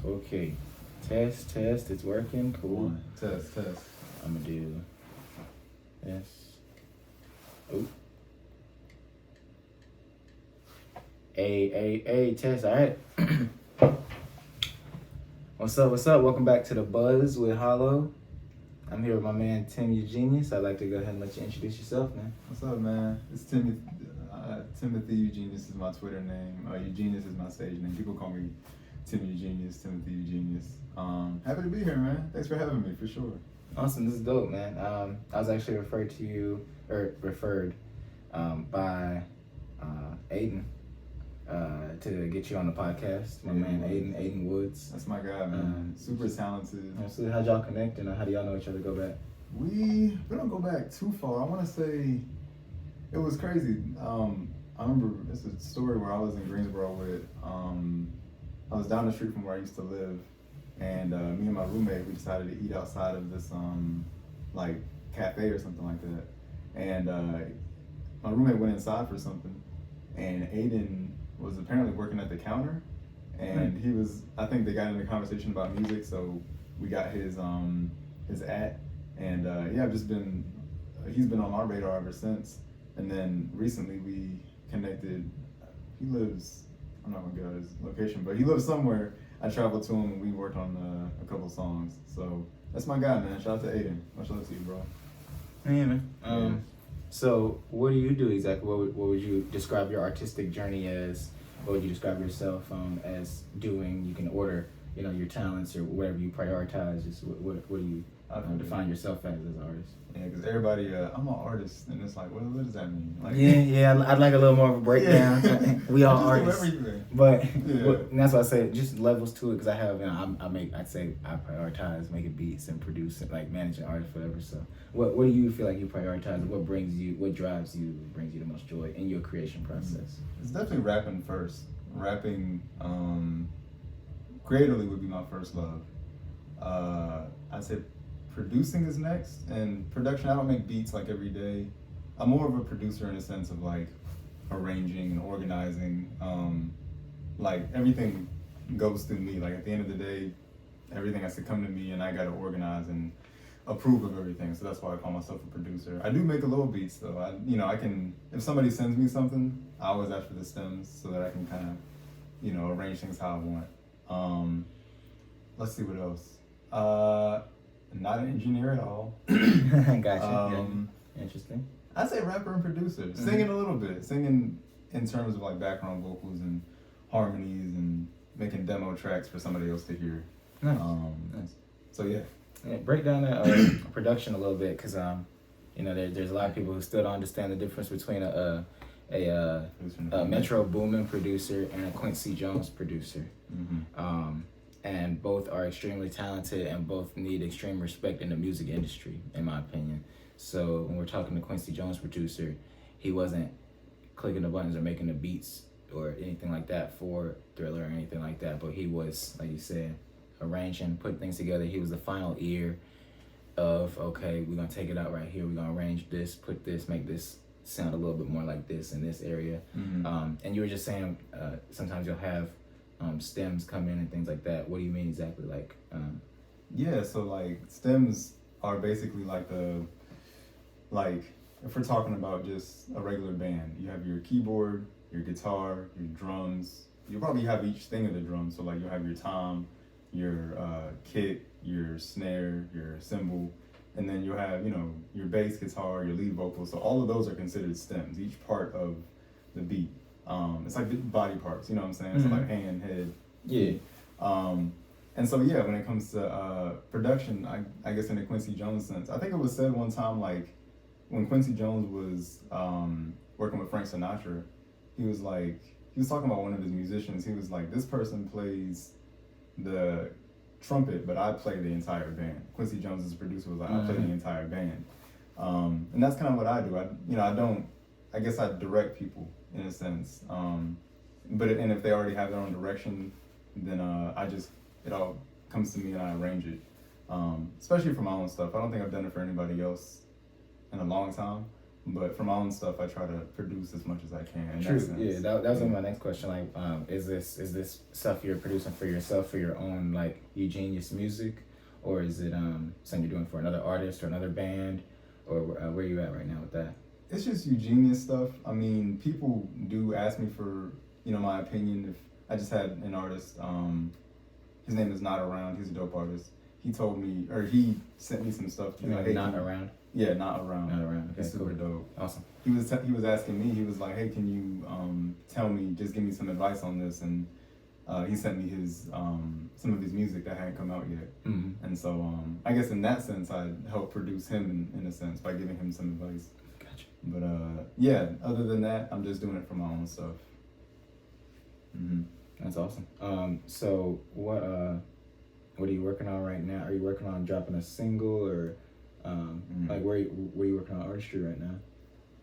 Okay. Test. It's working. Cool. Test. I'm gonna do this. Oh. A test. All right. What's up? Welcome back to the Buzz with Hollow. I'm here with my man Tim Eugenius. I'd like to go ahead and let you introduce yourself, man. What's up, man? It's Timothy Eugenius is my Twitter name. Eugenius is my stage name. People call me Tim Eugenius, Timothy Eugenius. Happy to be here, man. Thanks for having me, for sure. Awesome, this is dope, man. I was actually referred by Aiden to get you on the podcast. My man Aiden Woods. That's my guy, man. Super talented. So how'd y'all connect and how do y'all know each other go back? We don't go back too far. I want to say it was crazy. I remember it's a story where I was in Greensboro with I was down the street from where I used to live, and me and my roommate, we decided to eat outside of this like cafe or something like that. And my roommate went inside for something, and Aiden was apparently working at the counter, and he was, I think they got into a conversation about music, so we got his at, and yeah, he's been on our radar ever since. And then recently we connected. He lives, I'm not gonna get out his location, but he lives somewhere. I traveled to him and we worked on a couple songs. So that's my guy, man. Shout out to Aiden. Much love to you, bro. Yeah, man. So what do you do exactly? What would you describe your artistic journey as? What would you describe yourself as doing? You can order, your talents or whatever you prioritize. Just what do you define yourself as an artist? Yeah, because everybody, I'm an artist, and it's like, what does that mean? Like, yeah, I'd like a little more of a breakdown. Yeah. We all artists, everything. But and that's why I say just levels to it. Because I have, I'd say I prioritize making beats and producing, like managing artists, whatever. So, what do you feel like you prioritize? What drives you, brings you the most joy in your creation process? It's definitely rapping first. Rapping, creatively would be my first love. I'd say producing is next, and production, I don't make beats like every day. I'm more of a producer in a sense of like arranging and organizing. Like everything goes through me. Like at the end of the day, everything has to come to me and I gotta organize and approve of everything. So that's why I call myself a producer. I do make a little beats though. I can, if somebody sends me something, I always ask for the stems so that I can kind of, arrange things how I want. Let's see what else. Not an engineer at all. Gotcha. Interesting. I'd say rapper and producer. Singing a little bit. Singing in terms of like background vocals and harmonies and making demo tracks for somebody else to hear. Nice. So yeah. Break down that production a little bit, because there's a lot of people who still don't understand the difference between a Metro Boomin producer and a Quincy Jones producer. And both are extremely talented and both need extreme respect in the music industry, in my opinion. So when we're talking to Quincy Jones producer, he wasn't clicking the buttons or making the beats or anything like that for Thriller or anything like that, but he was, like you said, arranging, putting things together. He was the final ear of, okay, we're gonna take it out right here, we're gonna arrange this, put this, make this sound a little bit more like this in this area. And you were just saying sometimes you'll have stems come in and things like that. What do you mean exactly? Yeah, so like stems are basically like if we're talking about just a regular band, you have your keyboard, your guitar, your drums. You probably have each thing of the drum. So like you'll have your tom, your kick, your snare, your cymbal, and then you'll have your bass guitar, your lead vocal. So all of those are considered stems. Each part of the beat. It's like body parts, you know what I'm saying? So like hand, head. Yeah. And so yeah, when it comes to production, I guess in the Quincy Jones sense, I think it was said one time, like when Quincy Jones was working with Frank Sinatra, he was talking about one of his musicians. He was like, this person plays the trumpet, but I play the entire band. Quincy Jones' producer was like, I play the entire band. And that's kind of what I do. I guess I direct people in a sense. But if they already have their own direction, then it all comes to me and I arrange it. Especially for my own stuff. I don't think I've done it for anybody else in a long time. But for my own stuff, I try to produce as much as I can. In True. that sense. Yeah, that was my next question. Like, is this stuff you're producing for yourself, for your own like Eugenius music, or is it something you're doing for another artist or another band, or where are you at right now with that? It's just Eugenius stuff. I mean, people do ask me for my opinion. If I just had an artist, his name is Not Around. He's a dope artist. He told me, or he sent me some stuff. Like, Not Around. Yeah, Not Around. Not Around. Okay, it's super dope. Awesome. He was asking me. He was like, "Hey, can you tell me? Just give me some advice on this." And he sent me his some of his music that hadn't come out yet. Mm-hmm. And so I guess in that sense, I helped produce him in a sense by giving him some advice. Gotcha. But yeah, other than that, I'm just doing it for my own stuff. Mm-hmm. That's awesome. So what are you working on right now? Are you working on dropping a single, or like where are you working on artistry right now?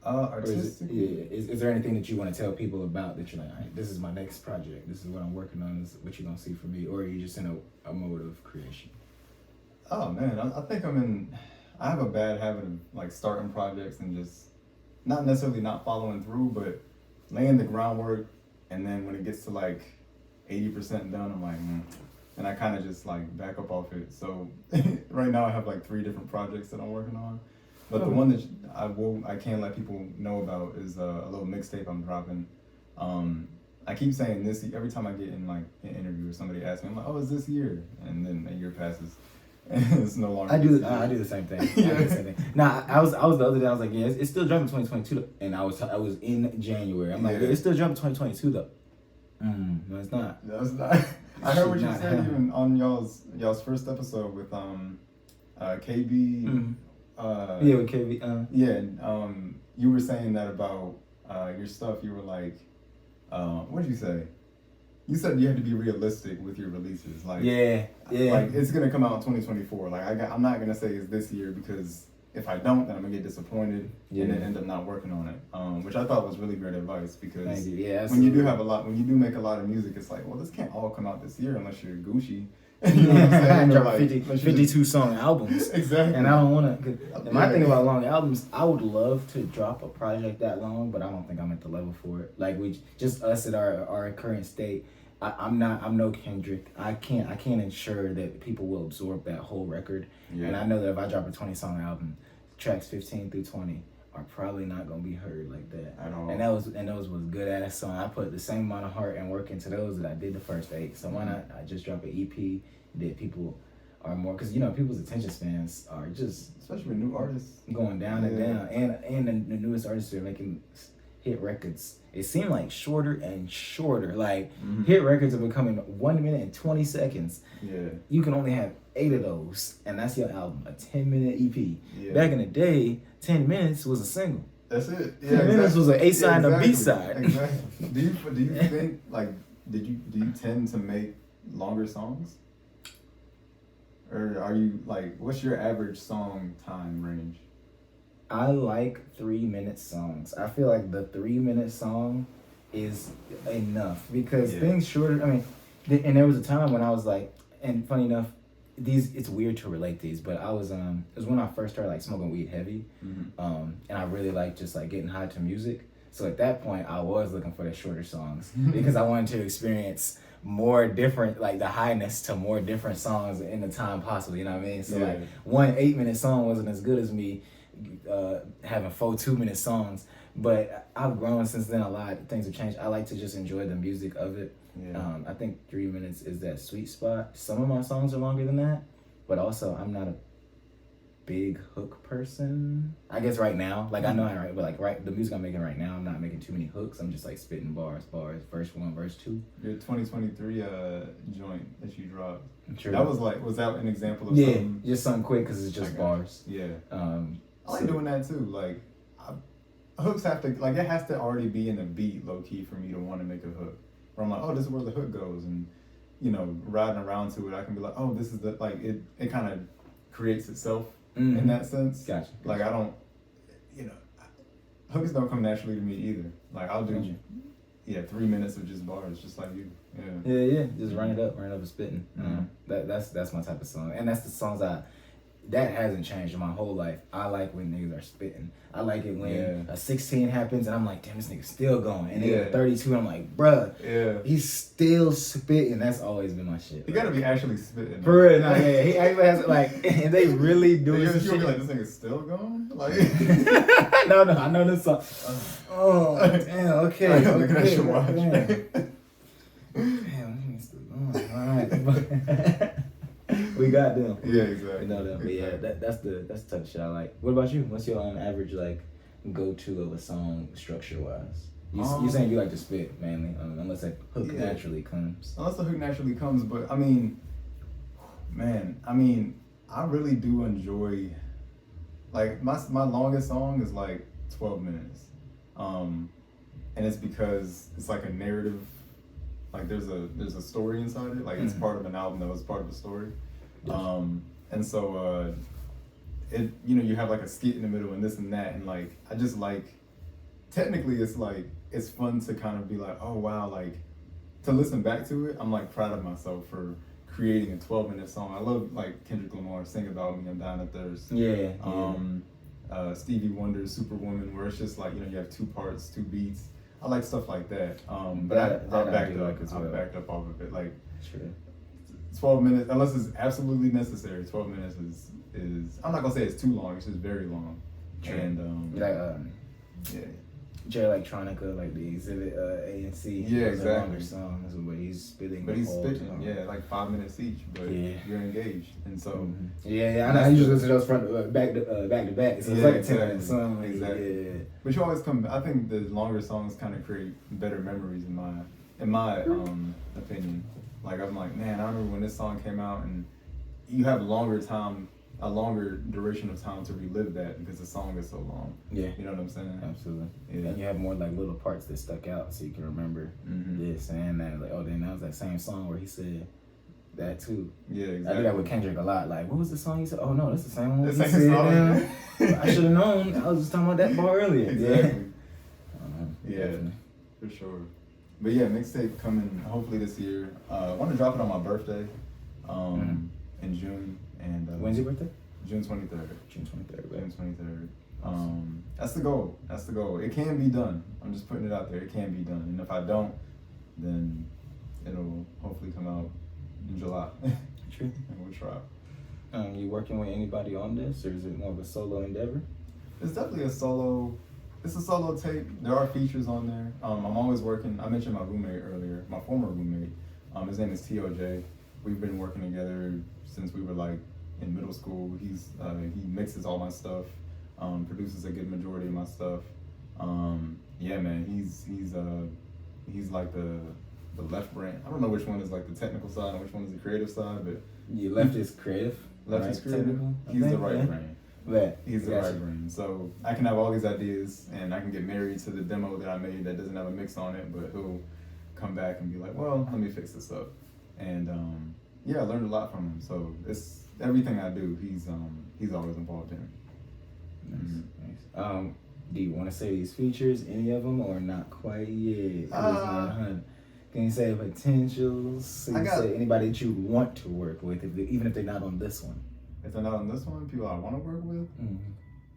Artistic. Is there anything that you want to tell people about that you're like, all right, this is my next project, this is what I'm working on, this is what you're gonna see from me, or are you just in a mode of creation? Oh man, I think I have a bad habit of like starting projects and just not necessarily not following through, but laying the groundwork, and then when it gets to like 80% done, I'm like, and I kind of just like back up off it. So right now I have like 3 different projects that I'm working on, but the one that I can't let people know about is a little mixtape I'm dropping. I keep saying this every time I get in like an interview or somebody asks me, I'm like, oh, it's this year, and then a year passes. It's no longer. I do the same thing. I do the same thing. Nah, I was the other day. I was like, yeah, it's still jumping 2022, and I was in January. I'm like, yeah, it's still jumping 2022 though. No, it's not. No, it's not. I heard what you said even on y'all's first episode with KB. Yeah, with KB. Yeah, you were saying that about your stuff. You were like, what did you say? You said you have to be realistic with your releases. Like, yeah. Like, it's gonna come out in 2024. Like, I'm not gonna say it's this year, because if I don't, then I'm gonna get disappointed and then end up not working on it. Which I thought was really great advice, because when you do make a lot of music, it's like, well, this can't all come out this year unless you're Gucci. You know what I'm saying? Drop 52 song albums. Exactly. And I don't want to. My thing about long albums, I would love to drop a project that long, but I don't think I'm at the level for it. Like, us at our current state. I'm no Kendrick. I can't ensure that people will absorb that whole record. Yeah. And I know that if I drop a 20-song album, tracks 15 through 20 are probably not gonna be heard like that at all. And those was good ass songs. I put the same amount of heart and work into those that I did the first 8. So why not? I just drop an EP that people are more, because people's attention spans are just, especially with new artists, going down and down, and the newest artists are making hit records. It seemed like shorter and shorter. Like, hit records are becoming 1 minute and 20 seconds. Yeah. You can only have 8 of those, and that's your album, a 10-minute EP. Yeah. Back in the day, 10 minutes was a single. That's it. 10 minutes was an A-side and a B-side. Exactly. Do you think, like, do you tend to make longer songs? Or are you, like, what's your average song time range? I like 3-minute songs. I feel like the 3-minute song is enough, because things shorter. I mean, and there was a time when I was like, and funny enough, it's weird to relate these, but I was it was when I first started like smoking weed heavy, and I really like just like getting high to music. So at that point, I was looking for the shorter songs because I wanted to experience more different, like the highness to more different songs in the time possible. You know what I mean? So like one 8-minute song wasn't as good as me having 4 2-minute songs, but I've grown since then a lot. Things have changed. I like to just enjoy the music of it. I think 3 minutes is that sweet spot. Some of my songs are longer than that, but also I'm not a big hook person. I guess right now, like I know I write, but like the music I'm making right now, I'm not making too many hooks. I'm just like spitting bars, verse 1, verse 2. Your 2023 joint that you dropped. True. That was that an example of something? Yeah, just something quick because it's just bars. Yeah. I like doing that too. Like, hooks have to, like, it has to already be in the beat low key for me to want to make a hook. Where I'm like, oh, this is where the hook goes, and riding around to it, I can be like, oh, this is the, like, it kind of creates itself in that sense. Gotcha. Like, I don't, hooks don't come naturally to me either. Like, I'll do 3 minutes of just bars, just like you. Yeah. Just run it up and spitting. That's my type of song, and that's the songs that hasn't changed in my whole life. I like when niggas are spitting. I like it when Yeah. a 16 happens and I'm like, damn, this nigga's still going. And Yeah. then 32, and I'm like, bruh, Yeah. he's still spitting. That's always been my shit. He gotta be actually spitting. For real, nah, yeah. He actually has like, and they really doing some You'll shit. be like, this nigga's still going? Like, no, I know this song. Oh, damn, okay. Looking at your watch. Damn, he's still going. All right. We got them. Yeah, exactly. We know them. But yeah, that's the tough shit I like. What about you? What's your average like go to of a song structure wise? You saying you like to spit mainly, unless that hook naturally comes. Unless the hook naturally comes, but I mean, man, I really do enjoy, like my longest song is like 12 minutes, and it's because it's like a narrative, like there's a story inside it, like it's part of an album that was part of a story, and so it, you know, you have like a skit in the middle and this and that, and like I just like, technically it's like it's fun to kind of be like, oh wow, like to listen back to it, I'm like proud of myself for creating a 12-minute song. I love like Kendrick Lamar, Sing About Me, I'm Down at Thirst. Stevie Wonder's Superwoman, where it's just like, you know, you have 2 parts, 2 beats. I like stuff like that. But I backed up off of it. Like, 12 minutes, unless it's absolutely necessary, 12 minutes is I'm not gonna say it's too long, it's just very long. True. And J Electronica, like the Exhibit A and C. Yeah, exactly. Longer songs, but he's spitting. But he's spitting, like 5 minutes each. But you're engaged, and so I know. I usually listen to those front back to back, so it's like a 10-minute song. Exactly. Yeah. But you always come. I think the longer songs kind of create better memories in my opinion. Like I'm like, man, I remember when this song came out, and you have a longer duration of time to relive that because the song is so long. Yeah. You know what I'm saying? Absolutely. Yeah. And you have more like little parts that stuck out so you can remember this and that. Like, oh, then that was that same song where he said that too. Yeah, exactly. I do that with Kendrick a lot. Like, what was the song he said? Oh no, that's the same one. The same song. I should have known. I was just talking about that bar earlier. Exactly. Yeah, definitely. For sure. But yeah, mixtape coming hopefully this year. I want to drop it on my birthday in June. And when's your birthday? June 23rd. June 23rd. June 23rd. That's the goal. It can be done. I'm just putting it out there. It can be done. And if I don't, then it'll hopefully come out in July. True. And we'll try. You working with anybody on this, or is it more of a solo endeavor? It's definitely it's a solo tape. There are features on there. I'm always working. I mentioned my roommate earlier, my former roommate. His name is TOJ. We've been working together since we were like in middle school. He mixes all my stuff, produces a good majority of my stuff. Yeah, man, he's like the left brain. I don't know which one is like the technical side and which one is the creative side, but left is creative. Left is creative. Technical, he's the right brain. But he's the right brain. So I can have all these ideas and I can get married to the demo that I made that doesn't have a mix on it, but he'll come back and be like, well, let me fix this up. And I learned a lot from him. So it's everything I do. He's always involved in. Nice. Do you want to say these features, any of them, or not quite yet? Can you say potentials? Can you say anybody that you want to work with, even if they're not on this one? If they're not on this one, people I want to work with?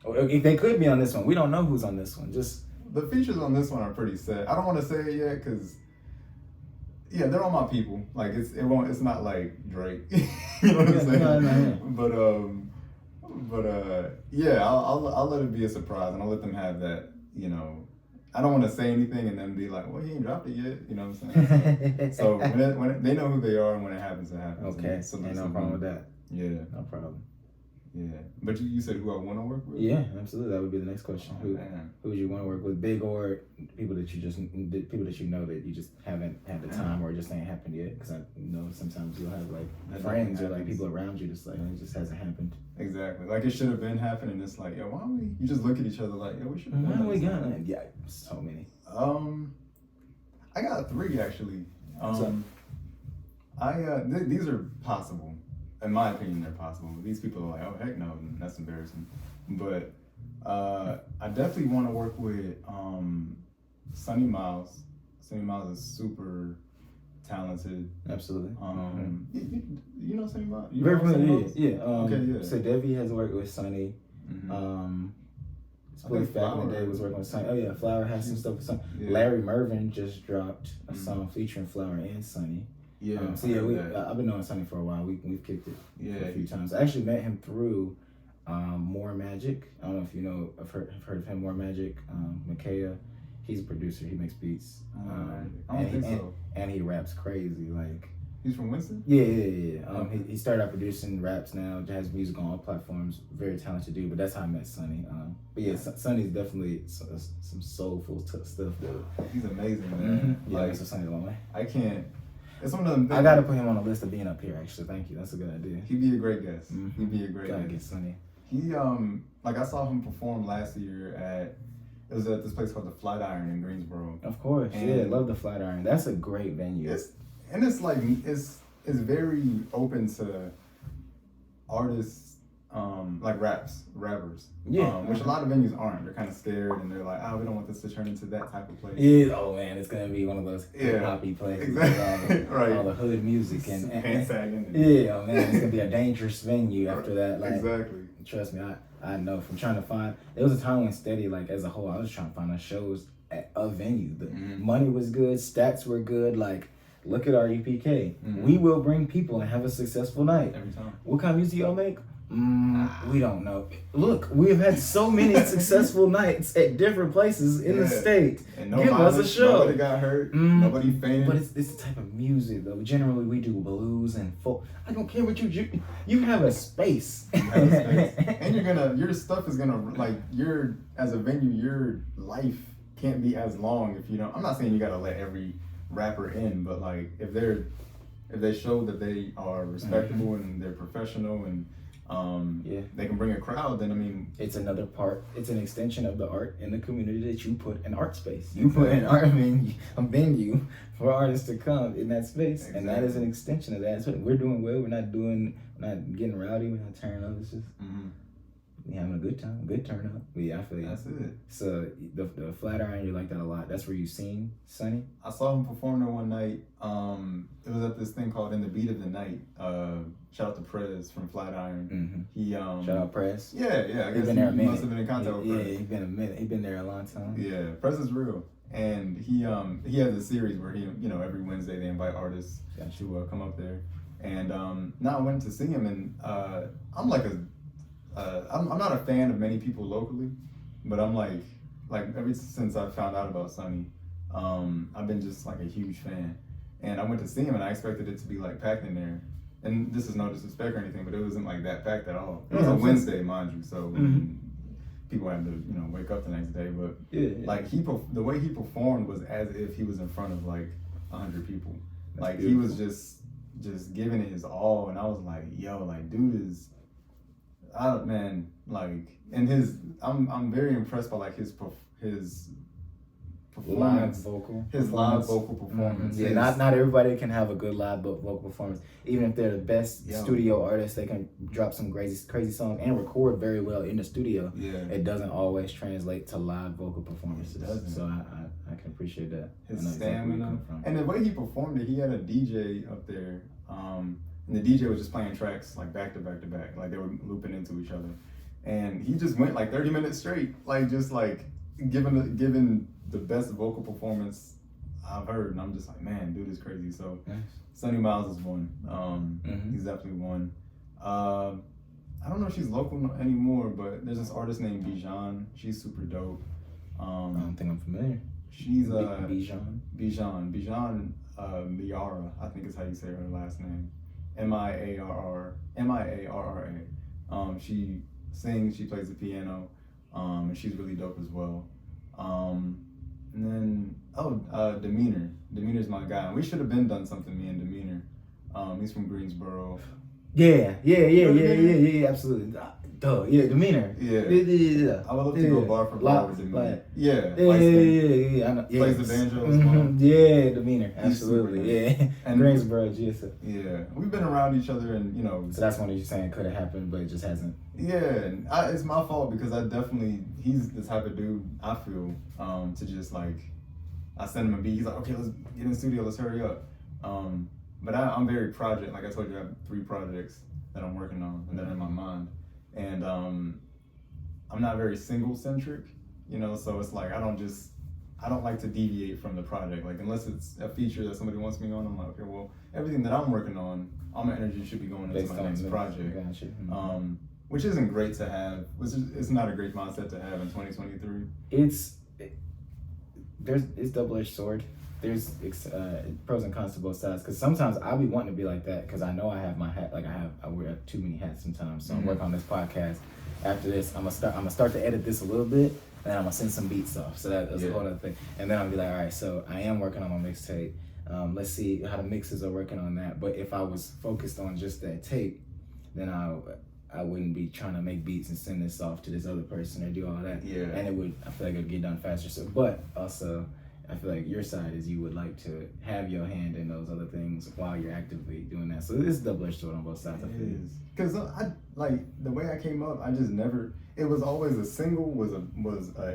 Or if they could be on this one. We don't know who's on this one. Just the features on this one are pretty set. I don't want to say it yet because they're all my people. Like it's not like Drake. You know what I'm saying? But I'll let it be a surprise and I'll let them have that, you know. I don't want to say anything and then be like, well, he ain't dropped it yet. You know what I'm saying? So when they know who they are and when it happens, it happens. Okay. Ain't no problem with that. Yeah. No problem. Yeah. But you said who I want to work with? Yeah, absolutely. That would be the next question. Who would you want to work with? Big or people that you know that you just haven't had the time or it just ain't happened yet? Because I know sometimes you'll have like friends or like people around you just like it just hasn't happened. Exactly. Like it should have been happening. It's like, yo, why don't we? You just look at each other like, yo, we should have done Why we got that? Yeah, so many. I got 3 actually. These are possible. In my opinion, they're possible. These people are like, oh heck no, that's embarrassing. But I definitely want to work with Sonny Miles. Sonny Miles is super talented. Absolutely. You know Sonny Miles? You Very know Sonny familiar. Miles? Yeah. Okay, yeah. So Debbie has worked with Sonny. Split back in the day was working with Sonny. Oh yeah, Flower has some stuff with Sonny. Yeah. Larry Mervin just dropped a song featuring Flower and Sonny. Yeah. So yeah, I've been knowing Sonny for a while. We've kicked it a few times. I actually met him through More Magic. I don't know if you know. I've heard of him. More Magic. Makaya. He's a producer. He makes beats. I don't think so. And he raps crazy. Like he's from Winston. Yeah. He started out producing raps now. Has music on all platforms. Very talented dude. But that's how I met Sonny. But yeah, Sonny's definitely some soulful stuff, dude. He's amazing, man. Yeah, like, that's Sonny long way. I can't. It's one of them things. I gotta put him on the list of being up here. Actually, thank you. That's a good idea. He'd be a great guest. He'd be a great Gotta guest. get Sonny. He like I saw him perform last year it was at this place called the Flatiron in Greensboro. Of course, and I love the Flatiron. That's a great venue. It's like it's very open to artists, like rappers. Yeah. Which a lot of venues aren't. They're kind of scared and they're like, we don't want this to turn into that type of place. Yeah. Oh man, it's gonna be one of those poppy places. Exactly. With all the hood music and pants sagging. Yeah, man, it's gonna be a dangerous venue after that. Like, exactly. Trust me, I know from trying to find. There was a time when Steady, like as a whole, I was trying to find us shows at a venue. The money was good, stats were good. Like, look at our EPK. We will bring people and have a successful night. Every time. What kind of music y'all make? We don't know. Look, we've had so many successful nights at different places in the state. And give us a show. Nobody got hurt. Nobody fainted. But it's the type of music though. Generally, we do blues and folk. I don't care what you have a space. You have a space. And your stuff is gonna as a venue, your life can't be as long if you don't. I'm not saying you gotta let every rapper in, but like if they show that they are respectable and they're professional and they can bring a crowd, then I mean it's another part. It's an extension of the art in the community that you put an art space. You put an art venue for artists to come in that space, and that is an extension of that. So we're doing well. We're not getting rowdy. We're not turning up. It's just we having a good time, good turn up. Yeah, I feel you. That's it. So the Flatiron, you like that a lot. That's where you seen Sonny? I saw him perform there one night. It was at this thing called In the Beat of the Night. Shout out to Prez from Flatiron. He shout out Prez. Yeah. I guess been there a minute. Must have been in contact with Prez. Yeah, he's been a minute. He's been there a long time. Yeah, Prez is real. And he has a series where he every Wednesday they invite artists to come up there. And now I went to see him, and I'm like I'm not a fan of many people locally, but I'm like ever since I found out about Sonny, I've been just like a huge fan. And I went to see him, and I expected it to be like packed in there. And this is no disrespect or anything, but it wasn't like that packed at all. It was a Wednesday, mind you, so people had to wake up the next day. But like the way he performed was as if he was in front of like 100 people. That's like beautiful. He was just giving it his all, and I was like, yo, like dude is. Man, like, and I'm very impressed by like his performance, live vocal performance. Yeah, not everybody can have a good live vocal performance. Even if they're the best studio artists, they can drop some crazy songs and record very well in the studio. Yeah, it doesn't always translate to live vocal performances. It doesn't. So I can appreciate that. His stamina and the way he performed it. He had a DJ up there. And the DJ was just playing tracks like back to back to back, like they were looping into each other. And he just went like 30 minutes straight, like just like giving the best vocal performance I've heard. And I'm just like, man, dude is crazy. So Sonny Miles is one. He's definitely one. I don't know if she's local anymore, but there's this artist named Bijan. She's super dope. I don't think I'm familiar. She's Bijan Miara, I think is how you say her last name. Miarra. She sings, she plays the piano, and she's really dope as well. And then Demeanor. Demeanor's my guy. We should have been done something, me and Demeanor. He's from Greensboro. Yeah, absolutely. Demeanor. Yeah. I would love to go bar for bar with Demeanor. Yeah. Plays the banjo as well. Yeah, Demeanor. Absolutely. And Greensboro, GSF. Yeah. We've been around each other and, So that's one of you saying could have happened, but it just hasn't. Yeah. It's my fault because he's the type of dude I feel to just like, I send him a beat. He's like, okay, let's get in the studio, let's hurry up. But I'm very project. Like I told you, I have 3 projects that I'm working on and that are in my mind, and I'm not very single centric, you know. So it's like I don't like to deviate from the project. Like unless it's a feature that somebody wants me on, I'm like, okay, well, everything that I'm working on, all my energy should be going into my next project. Gotcha. Which isn't great to have. It's not a great mindset to have in 2023. It's double-edged sword. There's pros and cons to both sides. Because sometimes I'll be wanting to be like that because I know I have my hat. Like I wear too many hats sometimes. So I'm working on this podcast. After this, I'm gonna start to edit this a little bit, and I'm gonna send some beats off. So that's a whole other thing. And then I'll be like, all right, so I am working on my mixtape. Let's see how the mixes are working on that. But if I was focused on just that tape, then I wouldn't be trying to make beats and send this off to this other person or do all that. Yeah. And I feel like it would get done faster. So, but also, I feel like your side is you would like to have your hand in those other things while you're actively doing that. So it's double-edged sword on both sides. It is. Because I like the way I came up. I just never. It was always a single was an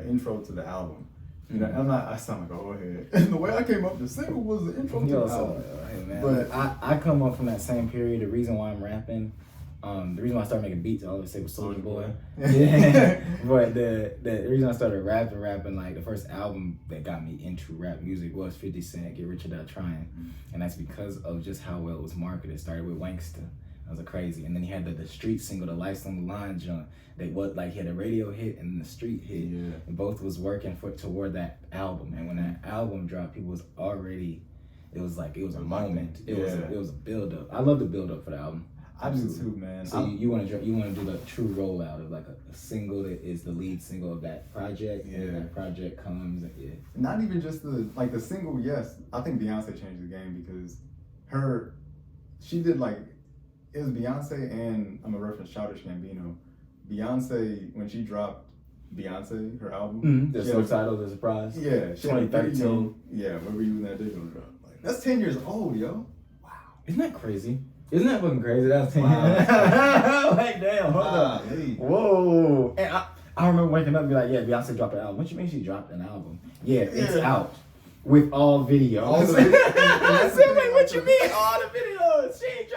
intro to the album. You know, I sound like an old head. And the way I came up, the single was the intro to the album. Hey man, but I come up from that same period. The reason why I'm rapping. The reason why I started making beats, I always say was Soulja Boy. Yeah. But the reason I started rapping, like the first album that got me into rap music was 50 Cent, Get Rich or Die Trying. And that's because of just how well it was marketed. It started with Wanksta. That was a crazy. And then he had the street single, the Lights on the Line joint. He had a radio hit and the street hit. Yeah. And both was working toward that album. And when that album dropped, people was already, it was a moment. It was a build up. I love the build up for the album. I do too, man. So you want to do the true rollout of like a single that is the lead single of that project. Yeah. And that project comes. Not even just the single. Yes, I think Beyonce changed the game because she did it was Beyonce and I'm gonna reference Childish Gambino. Beyonce when she dropped Beyonce her album. The subtitle, The Surprise. Yeah, 2013. Yeah, where were you when that digital drop? Like that's 10 years old, yo. Wow. Isn't that crazy? Isn't that fucking crazy? That's 10 years. Like, damn, hold up. Whoa. And I remember waking up and be like, yeah, Beyonce dropped an album. What you mean she dropped an album? Yeah, it's out. With all videos. All the videos. I said, wait, what you mean? All the videos. She ain't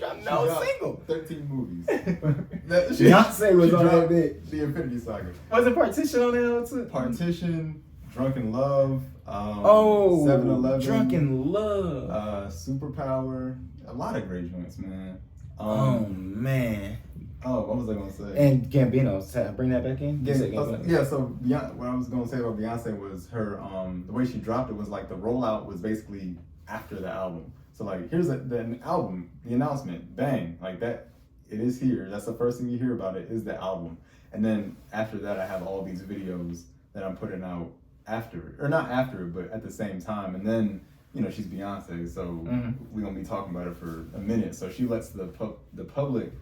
dropped no single. 13 movies. Beyonce was on that bit. The Infinity Saga. Was it Partition on that too? Partition, Drunken Love, 7-Eleven. Drunken Love. Superpower. A lot of great joints, man. Man. Oh, what was I gonna say? And Gambino, bring that back in. So what I was gonna say about Beyonce was her the way she dropped it was like the rollout was basically after the album. So like here's the album, the announcement, bang, like that. It is here. That's the first thing you hear about it is the album, and then after that I have all these videos that I'm putting out after it, or not after it, but at the same time, and then. You know, she's Beyonce, so we're going to be talking about it for a minute. So she lets the public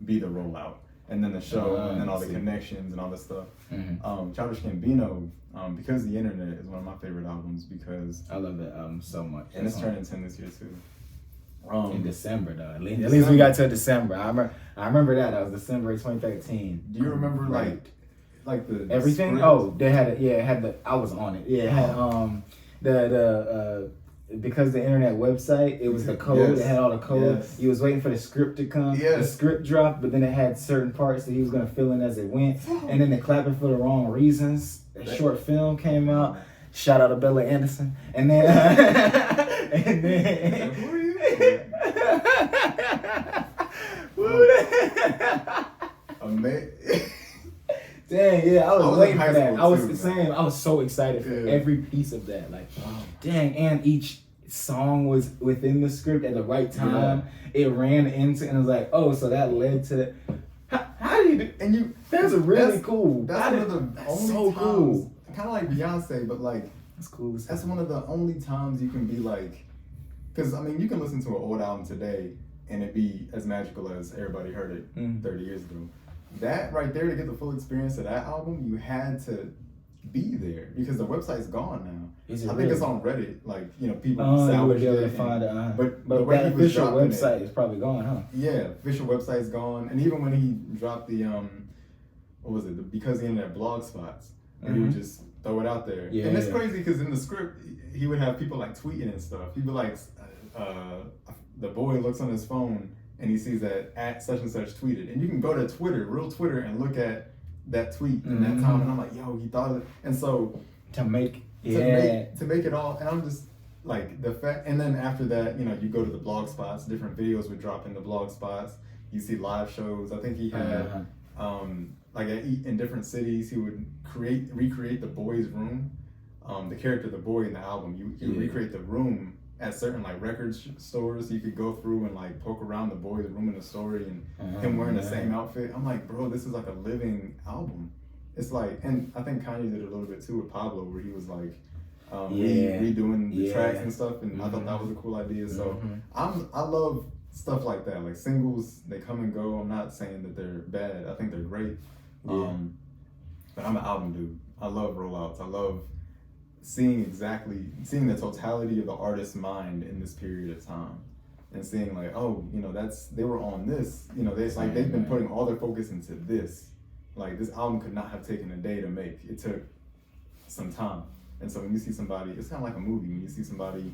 be the rollout, and then the show, and then all the connections and all this stuff. Childish Gambino, because the Internet is one of my favorite albums because... I love that album so much. And it's turning 10 this year, too. In December, though. At least we got to December. I remember that. That was December 2013. Do you remember, like the everything? Script? Oh, they had it. Yeah, it had I was on it. Yeah, it had because the internet website, it was the code. It had all the code. Yes. You was waiting for the script to come. The script dropped, but then it had certain parts that he was gonna fill in as it went. And then they clapping for the wrong reasons. A short film came out. Shout out to Bella Anderson. And then Who are you? Dang, yeah, I was waiting for that. I was too, I was so excited for every piece of that. Like, dang, and each song was within the script at the right time. It ran into, and it was like, oh, so that led to. How do you do? And you, that's really cool. That's one of the only times. Kind of like Beyonce, but like that's cool. That's one of the only times you can be like, because I mean, you can listen to an old album today and it be as magical as everybody heard it 30 years ago. That right there, to get the full experience of that album, you had to be there because the website's gone now. I think it's on Reddit. Like, you know, people salvage it. But that official website is probably gone, huh? Yeah, official website's gone. And even when he dropped the what was it? Because the internet blog spots, and he would just throw it out there. Yeah, and it's crazy because in the script he would have people like tweeting and stuff. He'd be like, the boy looks on his phone and he sees that at such and such tweeted, and you can go to Twitter, real Twitter, and look at that tweet in that time, and I'm like, yo, he thought of it, and so to make it all, and I'm just like the fact, and then after that, you know, you go to the blog spots, different videos would drop in the blog spots, you see live shows. I think he had like in different cities, he would recreate the boy's room, the character of the boy in the album. You recreate the room at certain like record stores. You could go through and like poke around the boy's room in the story, and him wearing the same outfit. I'm like, bro, this is like a living album. It's like, and I think Kanye did a little bit too with Pablo, where he was like redoing the tracks and stuff, and I thought that was a cool idea. So I love stuff like that, like singles. They come and go. I'm not saying that they're bad. I think they're great. But I'm an album dude. I love rollouts. I love seeing the totality of the artist's mind in this period of time, and seeing like, oh, you know, they were on this, you know, they've been putting all their focus into this. Like, this album could not have taken a day to make. It took some time. And so when you see somebody, it's kind of like a movie. When you see somebody,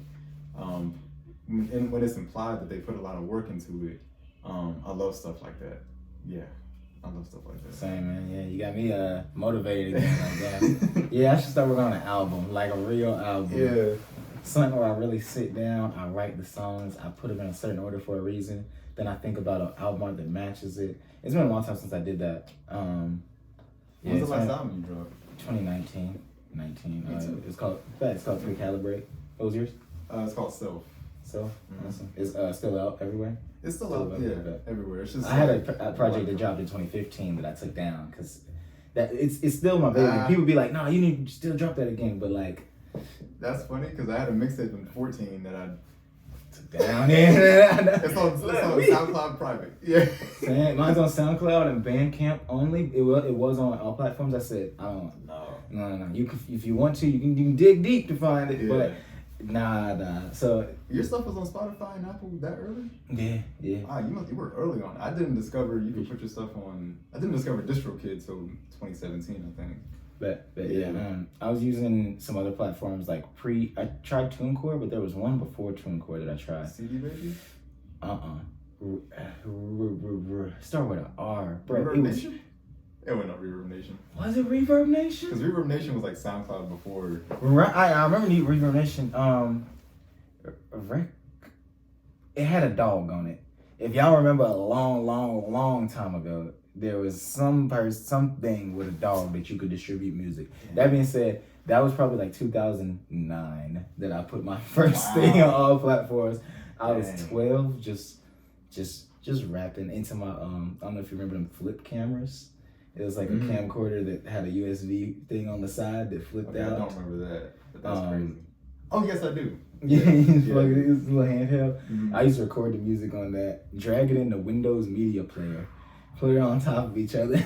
and when it's implied that they put a lot of work into it, I love stuff like that. Yeah, I love stuff like that. Same, man. Yeah, you got me motivated again. Like that. Yeah, I should start working on an album, like a real album. Yeah. Something where I really sit down, I write the songs, I put them in a certain order for a reason. Then I think about an album art that matches it. It's been a long time since I did that. When's the last album you dropped? 2019. It's called Recalibrate. What was yours? It's called Self. Self? Awesome. It's still out everywhere? It's still out, everywhere. It's just I had a project that dropped in 2015 that I took down because it's still my baby. People be like, no, you need to still drop that again, but like. That's funny because I had a mixtape in 14 that I took down. It's on SoundCloud private. Yeah. Mine's on SoundCloud and Bandcamp only. It was on all platforms. I said, I don't know. No. You can, if you want to, you can dig deep to find it, but nah. So your stuff was on Spotify and Apple that early? Yeah. Ah, you were early on. I didn't discover you could put your stuff on. I didn't discover DistroKid till 2017, I think. But I was using some other platforms like I tried TuneCore, but there was one before TuneCore that I tried. CD Baby? Start with an R. Bro, Reverb Nation? It went on Reverb Nation. Was it Reverb Nation? Because Reverb Nation was like SoundCloud before. I remember Reverb Nation. It had a dog on it. If y'all remember a long time ago, there was something with a dog that you could distribute music. That being said, that was probably like 2009 that I put my first thing on all platforms. I was 12, just rapping into my I don't know if you remember them flip cameras. It was like a camcorder that had a USB thing on the side that flipped out. I don't remember that, but that's crazy. Oh yes, I do. Yeah, it was a little handheld. I used to record the music on that, drag it in the Windows Media Player. Put it on top of each other.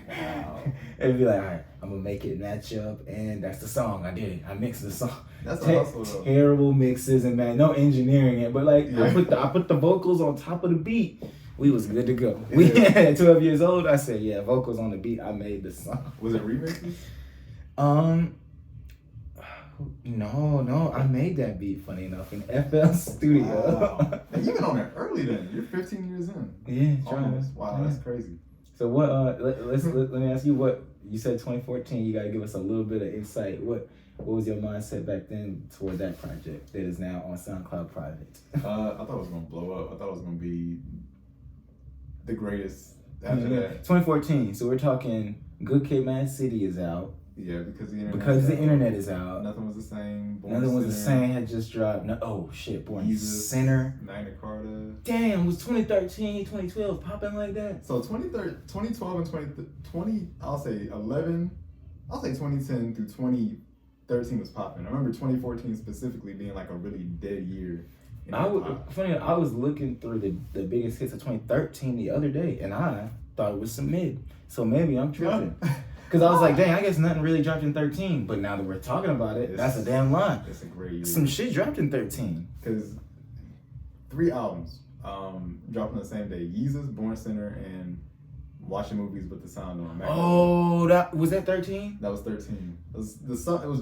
Wow. And be like, all right, I'm gonna make it match up, and that's the song. I did it. I mixed the song. That's a hustle though. Terrible mixes and no engineering it, but like I put the vocals on top of the beat. We was good to go. We at 12 years old. I said, yeah, vocals on the beat. I made the song. Was it remixes? No, I made that beat, funny enough, in FL Studio. Wow. And you've been on it early then. You're 15 years in. Yeah, almost. Wow, that's crazy. So what? Let me ask you what you said. 2014. You gotta give us a little bit of insight. What was your mindset back then toward that project that is now on SoundCloud Private? I thought it was gonna blow up. I thought it was gonna be the greatest after that. 2014. So we're talking Good Kid, Mad City is out. Yeah, because the internet is out. Nothing was the same. Nothing was the same. Had just dropped. Born Sinner. Magna Carta. Damn, was 2013, 2012 popping like that? So 2012 and 2020, I'll say 11. I'll say 2010 through 2013 was popping. I remember 2014 specifically being like a really dead year. I was looking through the biggest hits of 2013 the other day, and I thought it was some mid. So maybe I'm tripping. Because I was like, dang, I guess nothing really dropped in 13. But now that we're talking about it, that's a damn lie. It's a great year. Some shit dropped in 13. Because 3 albums dropped on the same day. Yeezus, Born Sinner, and watching movies with the sound on. Oh, that 13? That was 13. It was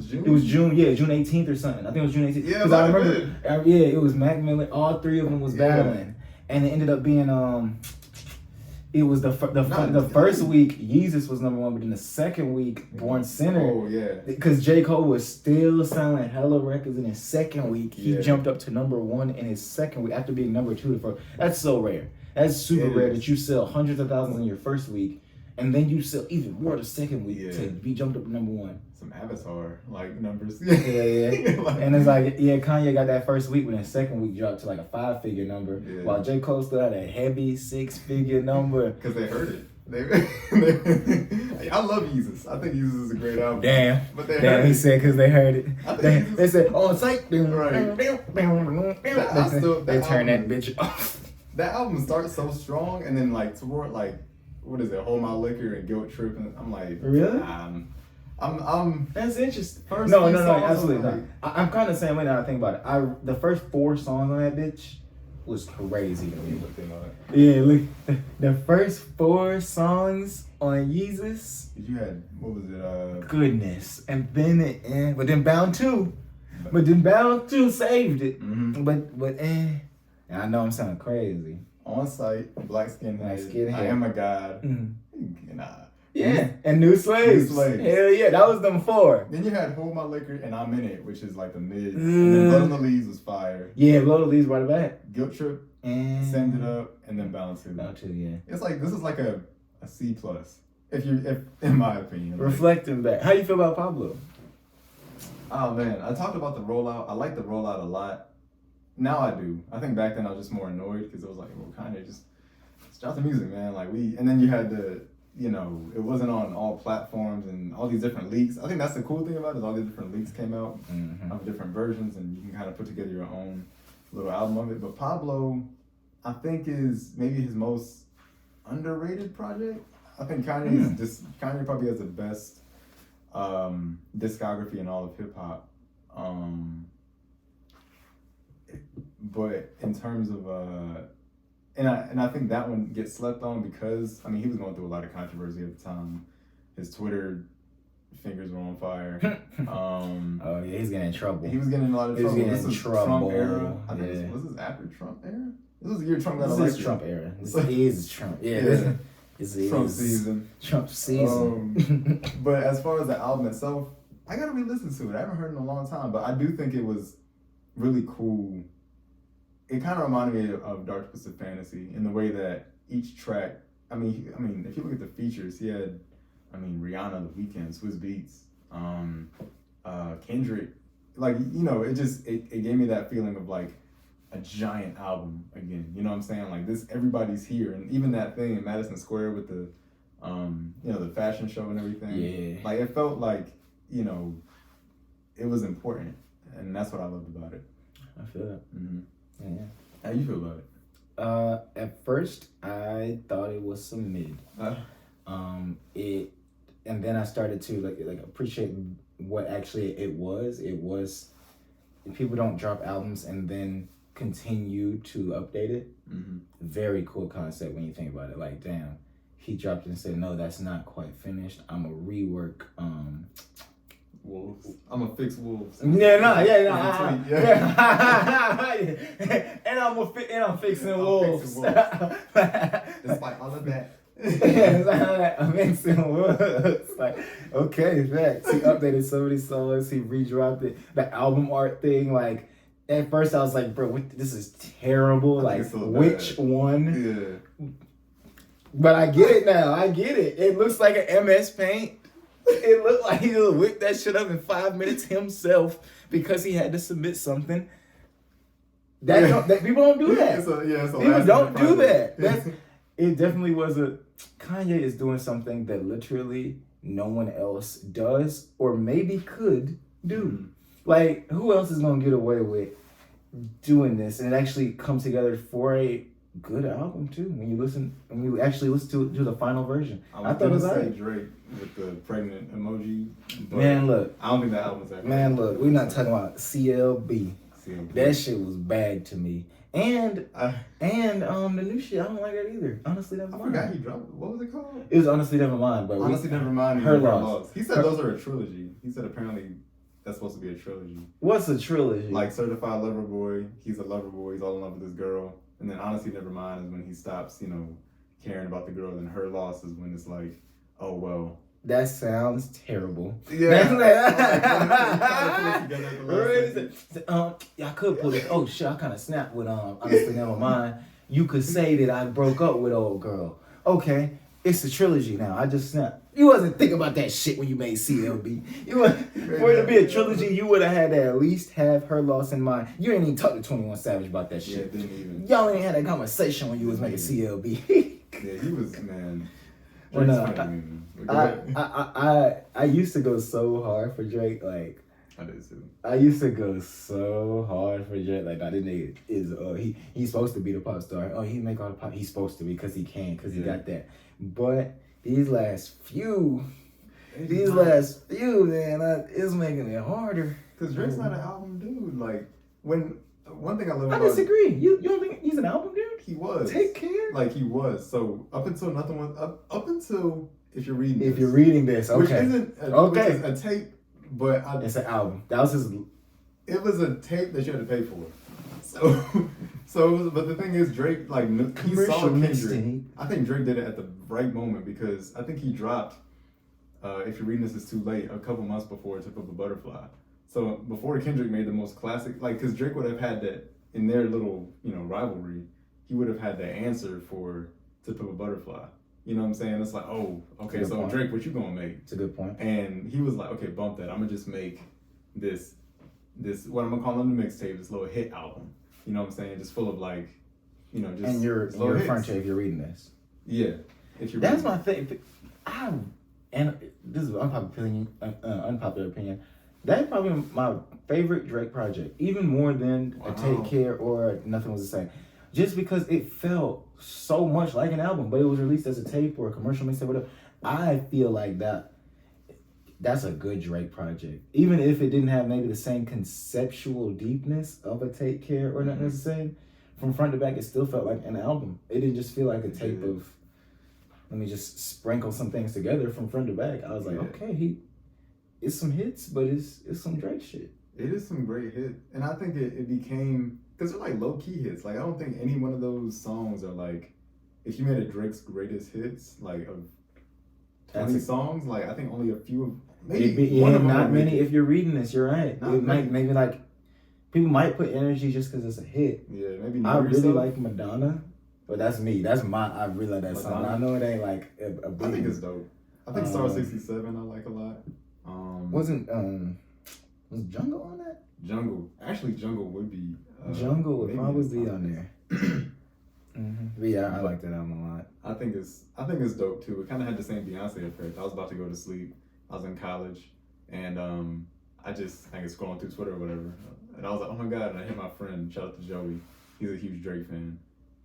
June. It was June, yeah, June 18th or something. I think it was June 18th. Yeah, because I remember, yeah, it was Mac Miller. All three of them was battling, and it ended up being It was the first week Yeezus was number one, but then the second week Born Sinner. Oh yeah. Because J. Cole was still selling hella records in his second week. He jumped up to number one in his second week after being number two the first. That's so rare. That's super rare that you sell hundreds of thousands in your first week, and then you sell even more the second week to be jumped up to number one. Some Avatar like numbers. Yeah. And it's like, Kanye got that first week, but then second week dropped to like a 5-figure number, while J. Cole still had a heavy 6-figure number. Because they heard it. I love Yeezus. I think Yeezus is a great album. Damn. But they heard he it. said because they heard it. They said on site. Right. They turned that bitch off. That album starts so strong, and then like toward like, what is it? Hold My Liquor and Guilt Trip, and I'm like, really? I'm. That's interesting. First no, songs, absolutely like, not. I'm kind of the same way now. I think about it. The first 4 songs on that bitch was crazy to me. Yeah, look, the first 4 songs on Yeezus. You had, what was it? Goodness, and then it ended, but then Bound 2 saved it. Mm-hmm. But and I know I'm sounding crazy. On Site, Black Skinhead, I Am a God. Mm-hmm. Yeah, and New Slaves. Hell yeah, that was them 4. Then you had Hold My Liquor and I'm In It, which is like the mid. And then Blood on the Leaves was fire. Yeah, Blood on the Leaves right back. Guilt Trip, Send It Up, and then Bound 2. Bound 2, yeah. It's like, this is like a C+, if in my opinion. Reflecting back, how you feel about Pablo? Oh man, I talked about the rollout. I like the rollout a lot. Now I do. I think back then I was just more annoyed because it was like, well, Kanye just drop the music, man. Like and then you had to, it wasn't on all platforms and all these different leaks. I think that's the cool thing about it, is all these different leaks came out of different versions, and you can kind of put together your own little album of it. But Pablo, I think, is maybe his most underrated project. I think Kanye probably has the best discography in all of hip hop. But in terms of and I think that one gets slept on because he was going through a lot of controversy at the time. His Twitter fingers were on fire. Oh yeah, he's getting in trouble. He was getting in a lot of trouble. This was Trump era. I think was this after Trump era? This was the year Trump got elected. This is Trump era. This is Trump. Yeah. This is Trump season. Trump season. But as far as the album itself, I gotta re-listen to it. I haven't heard it in a long time, but I do think it was really cool. It kind of reminded me of Dark Twisted Fantasy in the way that each track. I mean, if you look at the features, he had, Rihanna, The Weeknd, Swizz Beatz, Kendrick. Like, it gave me that feeling of like a giant album again. You know what I'm saying? Like this, everybody's here, and even that thing in Madison Square with the, the fashion show and everything. Yeah. Like it felt like, it was important, and that's what I loved about it. I feel that. Mm-hmm. Yeah. How you feel about it? At first I thought it was some mid. And then I started to like appreciate what actually it was. It was, people don't drop albums and then continue to update it. Mm-hmm. Very cool concept when you think about it. Like, damn, he dropped it and said, no, that's not quite finished. I'm gonna rework Wolves. I'm gonna fix Wolves. Yeah. And I'm fixing Wolves. Despite all of that. I'm fixing Wolves. Like, okay, facts. He updated so many songs. He redropped it. The album art thing, like, at first I was like, bro, this is terrible. Like, so which one? Yeah. But I get it now. I get it. It looks like an MS Paint. It looked like he whipped that shit up in 5 minutes himself because he had to submit something. That people don't do that. People don't do that. It definitely was Kanye is doing something that literally no one else does or maybe could do. Mm-hmm. Like, who else is gonna get away with doing this and it actually come together for a good album too? When you actually listen to the final version, I thought it was like Drake with the pregnant emoji. Man, look, I don't think that album's that. Man, look, we're not talking about CLB. That shit was bad to me, And the new shit, I don't like that either. Honestly, never mind. I forgot he dropped. What was it called? It was Honestly Never Mind. But Honestly Never Mind. Her Loss. He said those are a trilogy. He said apparently that's supposed to be a trilogy. What's a trilogy? Like Certified Lover Boy. He's a lover boy. He's all in love with this girl. And then Honestly Never Mind is when he stops, caring about the girl. And Her Loss is when it's like, oh well. That sounds terrible. Yeah. I could pull it. Oh shit! I kind of snapped with Honestly Never Mind. You could say that I broke up with old girl. Okay, it's a trilogy now. I just snapped. You wasn't thinking about that shit when you made CLB. For it to be a trilogy, you would have had to at least have Her Loss in mind. You ain't even talk to 21 Savage about that shit. Yeah, didn't even. Y'all ain't had that conversation when you was making CLB. Yeah, he was, man. Well, I used to go so hard for Drake, like I did too. I used to go so hard for Drake, like this nigga is he's supposed to be the pop star. Oh, he make all the pop. He's supposed to be because he he got that. But these last few, man, it's making it harder. Cause Drake's not an album dude. Like one thing I love. I disagree. You don't think he's an album dude? He was. Take Care. Like he was. So up until nothing was up until if you're reading this, okay, which isn't a tape, but it's an album. That was his. It was a tape that you had to pay for. So but the thing is, Drake he saw Kendrick. I think Drake did it at the right moment because I think he dropped. If you're reading this, it's too late. A couple months before Tip of a Butterfly. So before Kendrick made the most classic, because Drake would have had that in their little rivalry. He would have had the answer for Tip of a Butterfly. You know what I'm saying? It's like, oh, okay, so point. Drake, what you gonna make? It's a good point. And he was like, okay, bump that. I'm gonna just make this what I'm gonna call on the mixtape, this little hit album. You know what I'm saying? Just full of just. And you're referring to if you're reading this. Yeah, if you're. That's my thing. And this is an unpopular opinion. That's probably my favorite Drake project, even more than a Take Care or Nothing Was the Same. Just because it felt so much like an album, but it was released as a tape or a commercial mixtape, whatever. I feel like that's a good Drake project. Even if it didn't have maybe the same conceptual deepness of a Take Care or Nothing Was the Same, from front to back, it still felt like an album. It didn't just feel like a tape of, let me just sprinkle some things together from front to back. I was like, okay, it's some hits, but it's some Drake shit. It is some great hits. And I think it became... Because they're like low-key hits. Like, I don't think any one of those songs are like... If you made a Drake's greatest hits, like, of 20 songs, like, I think only a few of... Maybe one of them not many. If you're reading this, you're right. It might, maybe, like... People might put energy just because it's a hit. Yeah, maybe... I really like Madonna. But that's me. I really like that song. I know it ain't, like, a big... I think it's dope. I think Star 67 I like a lot. Was Jungle on that? Jungle. Actually, Jungle would be... Jungle would probably be on there. But yeah, I like that album a lot. I think it's dope too. It kind of had the same Beyonce effect. I was about to go to sleep. I was in college, and I was scrolling through Twitter or whatever, and I was like, oh my god! And I hit my friend. Shout out to Joey. He's a huge Drake fan,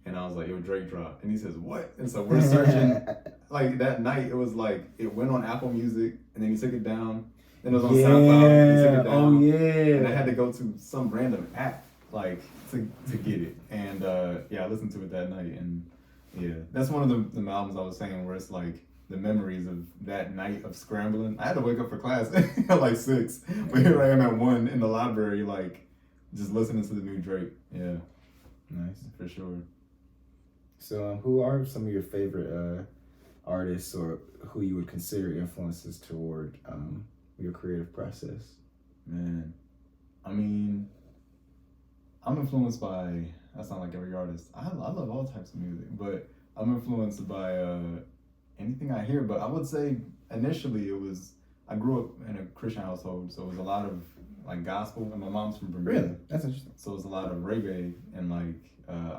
and I was like, yo, Drake dropped, and he says what? And so we're searching. Like that night, it was like it went on Apple Music, and then he took it down. Then it was on SoundCloud. And he took it down. Oh yeah. And I had to go to some random app to get it, and I listened to it that night, and that's one of the albums I was saying where it's like the memories of that night of scrambling. I had to wake up for class at like 6, but here I am at 1 in the library, like just listening to the new Drake. Yeah, nice for sure. So, who are some of your favorite artists, or who you would consider influences toward your creative process? Man, I mean, I'm influenced by, that's not like every artist. I love all types of music, but I'm influenced by anything I hear. But I would say initially I grew up in a Christian household, so it was a lot of like gospel, and my mom's from Bermuda. Really? That's interesting. So it was a lot of reggae and like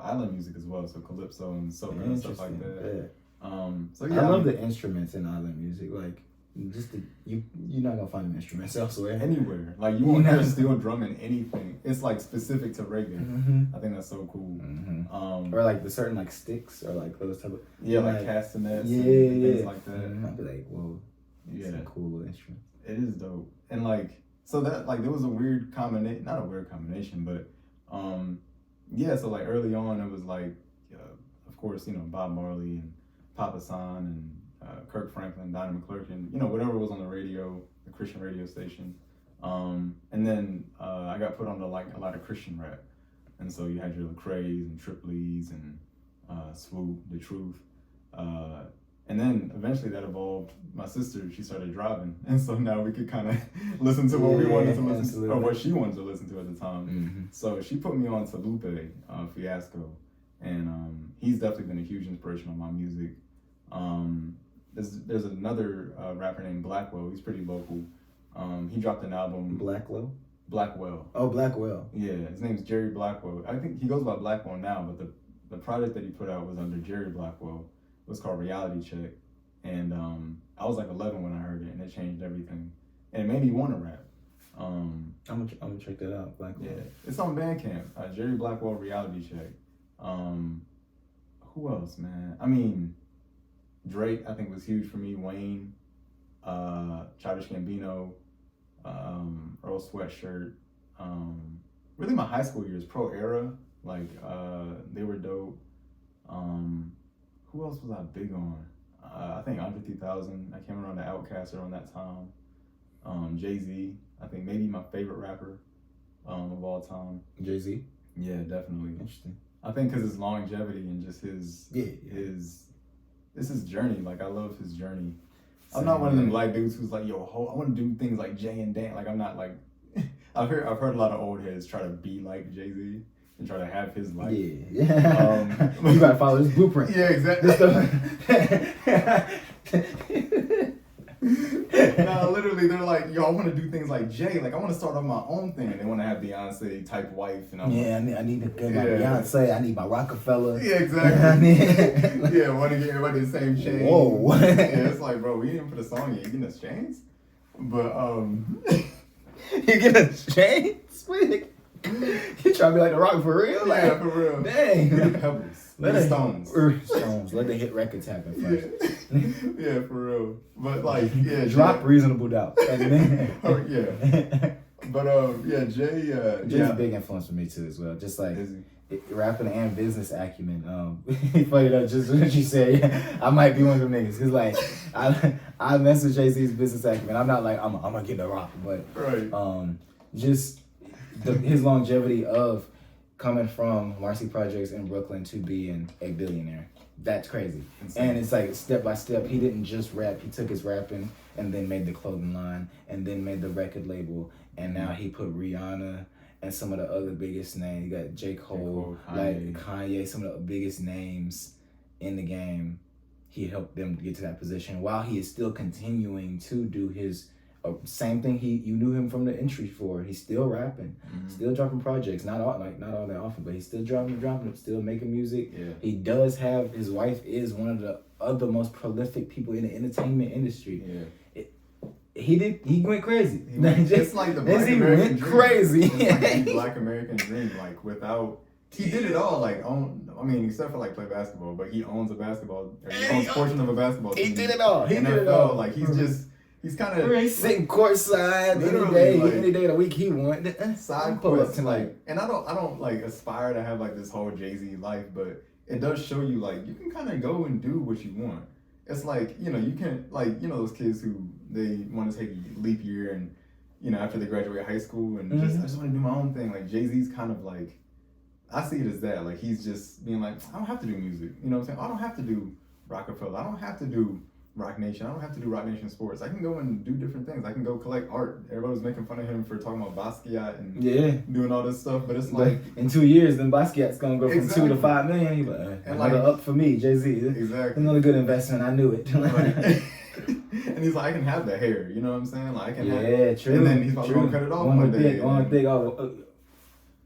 island music as well, so calypso and soca and stuff like that. I love the instruments in island music, like you're not gonna find an instruments elsewhere. Anywhere. Like you won't hear a steel drum in anything. It's like specific to reggae. I think that's so cool. Or like the certain like sticks or like those type of like castanets and things like that. I'd be like, whoa, it's a cool little instrument. It is dope. And like so that like there was a weird combination, not a weird combination, but yeah, so like early on, it was like, of course, Bob Marley and Papa San and Kirk Franklin, Donnie McClurkin, whatever was on the radio, the Christian radio station. And then I got put on to like a lot of Christian rap. And so you had your Lecrae's and Tripley's and Swoop, The Truth. And then eventually that evolved. My sister, she started driving. And so now we could kind of listen to what we wanted to listen to, or what she wanted to listen to at the time. Mm-hmm. So she put me on to Lupe Fiasco. And he's definitely been a huge inspiration on my music. There's another rapper named Blackwell. He's pretty local. He dropped an album. Blackwell? Blackwell. Oh, Blackwell. Yeah, his name's Jerry Blackwell. I think he goes by Blackwell now, but the project that he put out was under Jerry Blackwell. It was called Reality Check. And I was like 11 when I heard it, and it changed everything. And it made me want to rap. I'm gonna check that out. Blackwell. Yeah, it's on Bandcamp. Jerry Blackwell Reality Check. Who else, man? I mean, Drake, I think, was huge for me. Wayne, Childish Gambino, Earl Sweatshirt. Really, my high school years, Pro Era, like they were dope. Who else was I big on? I think Andre 3000. I came around to Outkast around that time. Jay-Z, I think maybe my favorite rapper of all time. Jay-Z? Yeah, definitely. Interesting. I think because his longevity and just his journey. Like, I love his journey. I'm not one of them black dudes who's like, yo, I want to do things like Jay and Dan. Like, I'm not like, I've heard a lot of old heads try to be like Jay-Z and try to have his life. Yeah. You gotta follow his blueprint. Yeah, exactly. No, literally, they're like, yo, I want to do things like Jay. Like, I want to start off my own thing. And they want to have Beyonce type wife. And I'm I need to get my Beyonce. I need my Rockefeller. Yeah, exactly. Yeah, I want to get everybody the same chain. Whoa. Yeah, it's like, bro, we didn't put a song yet. You getting us chains? But, You get a chain? Sweet. You trying to be like The Rock for real? Like, yeah, for real. Dang. We the Pebbles. Let the Stones. Stones. Let the hit records happen first. Yeah, for real. But like, yeah, drop Reasonable Doubt. And then, yeah. But Jay. Jay's a big influence for me too, as well. Just like rapping and business acumen. Funny though, just what you said. I might be one of them niggas because like I mess with Jay-Z's business acumen. I'm not like I'm gonna get The Rock, but right. Just his longevity of coming from Marcy Projects in Brooklyn to being a billionaire. That's crazy. Insane. And it's like step by step. He didn't just rap. He took his rapping and then made the clothing line and then made the record label. And now he put Rihanna and some of the other biggest names. You got J. Cole, Kanye, some of the biggest names in the game. He helped them get to that position while he is still continuing to do his same thing you knew him from the entry for. He's still rapping, still dropping projects. Not all that often, but he's still dropping, still making music. Yeah. He does have, his wife is one of the other most prolific people in the entertainment industry. Yeah. He went crazy. It's like the Black American dream. Crazy. It's like the Black American dream. Like without, he did it all. Like except for like play basketball, but he owns a basketball. He owns a portion of a basketball team. He did it all. Like he's kind of sitting courtside any day of the week he wanted. Side quests, like, and I don't like aspire to have like this whole Jay-Z life, but it does show you like you can kind of go and do what you want. It's like, you can like, those kids who they want to take a leap year and after they graduate high school and I just want to do my own thing. Like Jay-Z's kind of like, I see it as that. Like he's just being like, I don't have to do music. You know what I'm saying? I don't have to do Rockefeller. I don't have to do Rock Nation. I don't have to do Rock Nation Sports. I can go and do different things. I can go collect art. Everybody was making fun of him for talking about Basquiat and doing all this stuff, but it's like in 2 years, then Basquiat's gonna go from 2 to 5 million. He's like, another up for me, Jay-Z. Exactly. Another good investment. I knew it. Right. And he's like, I can have the hair. You know what I'm saying? Like I can. Yeah, true. And then he's about to go cut it off one day.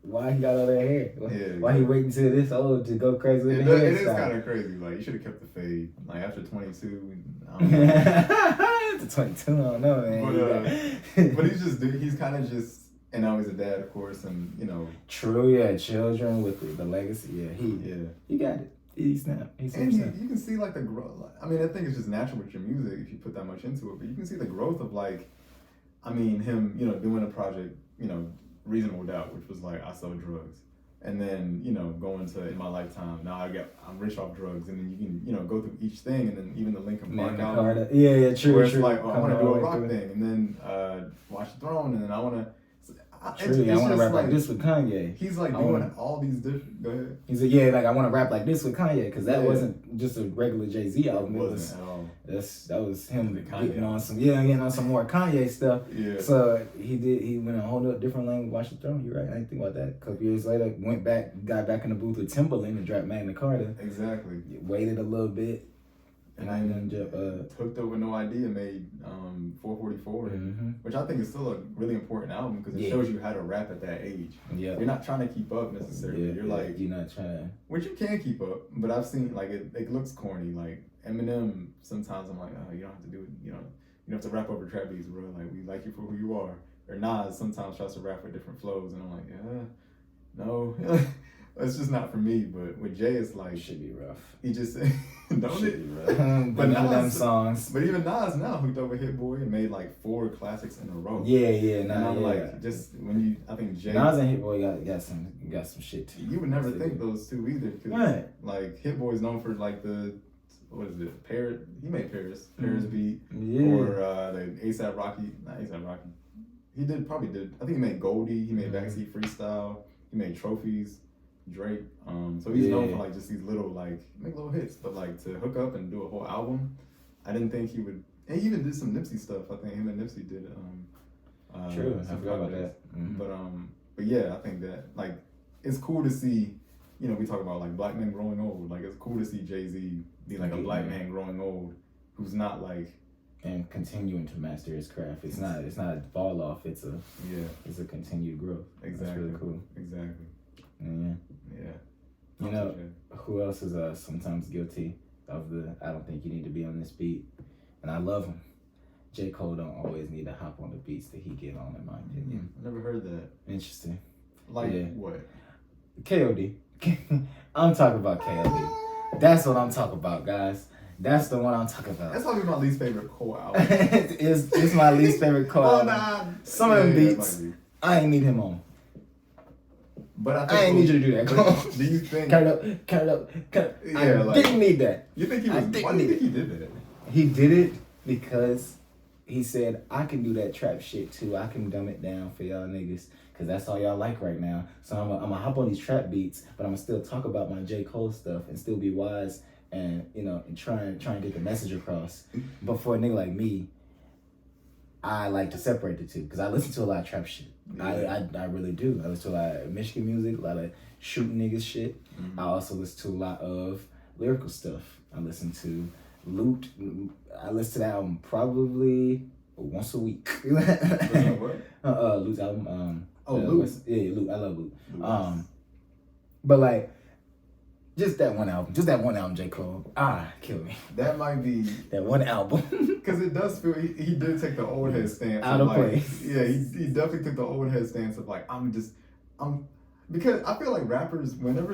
Why he got all that hair? Why he waiting till this old to go crazy with the hair? It is kind of crazy. Like, you should have kept the fade. Like, after 22, I don't know. After 22, I don't know, man. But he's kind of just, and now he's a dad, of course, and, True, yeah, children with the legacy. Yeah, he got it. He snapped. You can see, like, the growth. I mean, I think it's just natural with your music if you put that much into it, but you can see the growth of, like, him, doing a project, Reasonable Doubt, which was like, I sell drugs. And then, go into In My Lifetime. Now I'm rich off drugs, and then you can, go through each thing, and then even the Linkin Park album. Yeah, true. Where it's like, I want to do a rock thing, and then Watch the Throne, and then I want to. True, I want to rap like this with Kanye. He's like doing all these different. Go ahead. He's like, yeah, like I want to rap like this with Kanye, because that wasn't just a regular Jay-Z album. It wasn't at all. That was him getting on some more Kanye stuff. Yeah. So he went a whole different lane with Watch the Throne. You're right. I didn't think about that. A couple years later, got back in the booth with Timbaland and dropped Magna Carta. Exactly. Waited a little bit. And I Hooked Up With No Idea made 444, which I think is still a really important album because it shows you how to rap at that age. Yeah. You're not trying to keep up necessarily. You're like, you're not trying to. Which you can keep up, but I've seen like it looks corny. Like Eminem, sometimes I'm like, oh, you don't have to do it. You don't have to rap over trap beats, bro. Like we like you for who you are. Or Nas sometimes tries to rap with different flows, and I'm like, no. It's just not for me, but with Jay, it's like should be rough. He just don't should be rough. But none of them songs. But even Nas now hooked up with Hit Boy and made like 4 classics in a row. Yeah. And I'm like, just when I think Jay. Nas and Hit Boy got some shit too. You would never think those two either, because like Hit Boy is known for like what is it? Paris. He made Paris beat, or the ASAP Rocky. Not ASAP Rocky. He probably did. I think he made Goldie. He made Backseat Freestyle. He made Trophies. Drake, so he's known for like just these little make little hits, but like to hook up and do a whole album, I didn't think he would. And he even did some Nipsey stuff. I think him and Nipsey did. True, I forgot about that. But yeah, I think that like it's cool to see. We talk about like black men growing old. Like it's cool to see Jay-Z be like a black man growing old, who's not like. And continuing to master his craft. It's not a fall off. It's a continued growth. Exactly. That's really cool. Exactly. Yeah. Who else is sometimes guilty of I don't think you need to be on this beat, and I love him. J. Cole don't always need to hop on the beats that he get on, in my opinion. I never heard that. Interesting. What? KOD. I'm talking about KOD. That's what I'm talking about, guys. That's the one I'm talking about. That's probably my least favorite Cole album. it's my least favorite Cole album. Some of them beats, I ain't need him on. But I ain't need you to do that. Do you think? Cut it up. I didn't need that. You think he was? Why do you think he did that? He did it because he said, I can do that trap shit too. I can dumb it down for y'all niggas. Because that's all y'all like right now. So I'm gonna hop on these trap beats, but I'm gonna still talk about my J. Cole stuff and still be wise and, and try and get the message across. But for a nigga like me, I like to separate the two because I listen to a lot of trap shit. Yeah. I really do. I listen to a lot of Michigan music, a lot of shooting niggas shit. I also listen to a lot of lyrical stuff. I listen to Loot. I listen to that album probably once a week. What? Loot's album. Loot. Loot. I love Loot. But like, just that one album, J. Cole. Kill me. That might be that one album. Because it does feel he did take the old head stance. Out of place. Yeah, he definitely took the old head stance of like I'm because I feel like rappers, whenever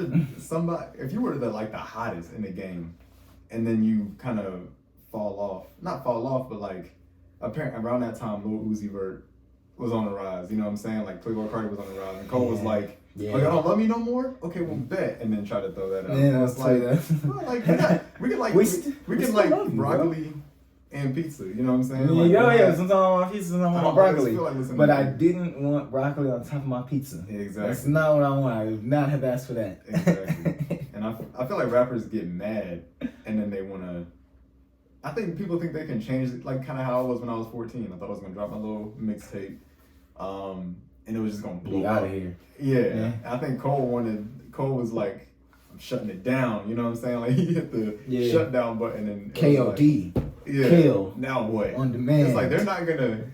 if you were the hottest in the game, and then you kind of not fall off, but like apparently around that time, Lil Uzi Vert was on the rise. You know what I'm saying? Like Playboi Carti was on the rise, and Cole was like. Yeah. Oh, y'all don't love me no more? Okay, well bet, and then try to throw that out. Yeah, it's we can like broccoli and pizza. You know what I'm saying? Sometimes I want pizza, sometimes I want broccoli. But I didn't want broccoli on top of my pizza. Yeah, exactly. That's not what I want. I would not have asked for that. Exactly. And I feel like rappers get mad, and then they want to. I think people think they can change it, like kind of how I was when I was 14. I thought I was gonna drop my little mixtape. And it was just gonna blow out of here. Yeah. I think Cole was like, I'm shutting it down. You know what I'm saying? Like he hit the shutdown button and KOD. Kill. Now what? On demand. It's like they're not gonna.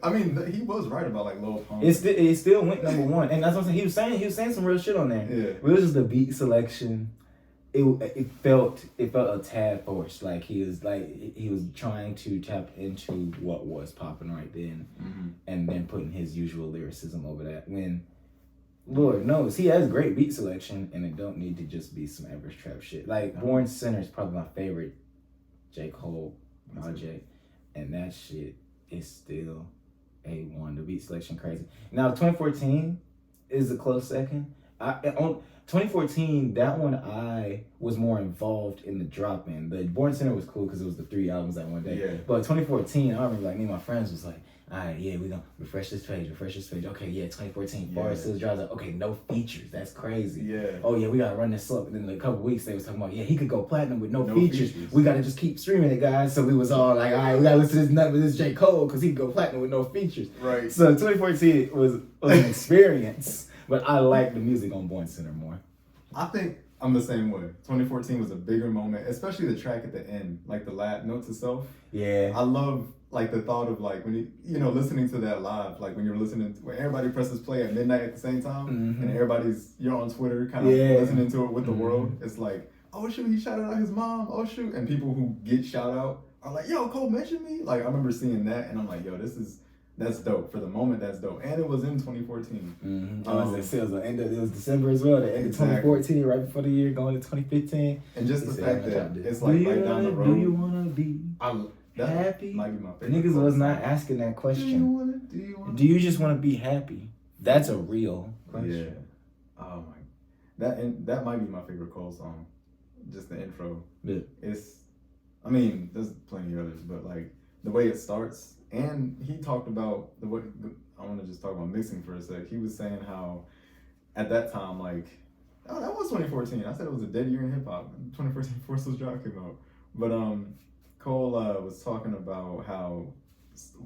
I mean, he was right about like Lil Pump. It still went number one, and that's what I'm saying. He was saying some real shit on there. Yeah. It was just the beat selection. It felt a tad forced. Like he was trying to tap into what was popping right then, and then putting his usual lyricism over that. When Lord knows he has great beat selection, and it don't need to just be some average trap shit. Like Born Sinner is probably my favorite J. Cole project, and that shit is still A1. The beat selection crazy. Now 2014 is a close second. On 2014, that one I was more involved in the drop-in. The Born Center was cool because it was the 3 albums that one day. Yeah. But 2014, I remember like me and my friends was like, all right, yeah, we gonna refresh this page. Okay, yeah, 2014, Forest Hills Drive. Like, okay, no features. That's crazy. Yeah. Oh yeah, we gotta run this up. And then in a couple weeks they was talking about, yeah, he could go platinum with no features. We gotta just keep streaming it, guys. So we was all like, all right, we gotta listen to this nut with this J. Cole because he could go platinum with no features. Right. So 2014 was an experience, but I like the music on Born Center more. I think I'm the same way. 2014 was a bigger moment, especially the track at the end, like the note to self. Yeah. I love like the thought of like when you know listening to that live, like when you're listening to, when everybody presses play at midnight at the same time, and you're on Twitter kind of listening to it with the world. It's like, oh shoot, he shouted out his mom. Oh shoot, and people who get shout out are like, yo, Cole mentioned me. Like I remember seeing that, and I'm like, yo, that's dope. For the moment, that's dope. And it was in 2014. It was December as well. The end of 2014, right before the year going to 2015. And just the fact that it's like right down the road. Do you want to be happy? Might be my favorite. Niggas was not asking that question. Do you just want to be happy? That's a real question. Yeah. Oh my. That might be my favorite Cole song. Just the intro. Yeah. I mean, there's plenty of others, but like the way it starts. And he talked about I want to just talk about mixing for a sec. He was saying how at that time, like, oh, that was 2014. I said it was a dead year in hip hop. 2014, Force Hills Drive came out. But Cole was talking about how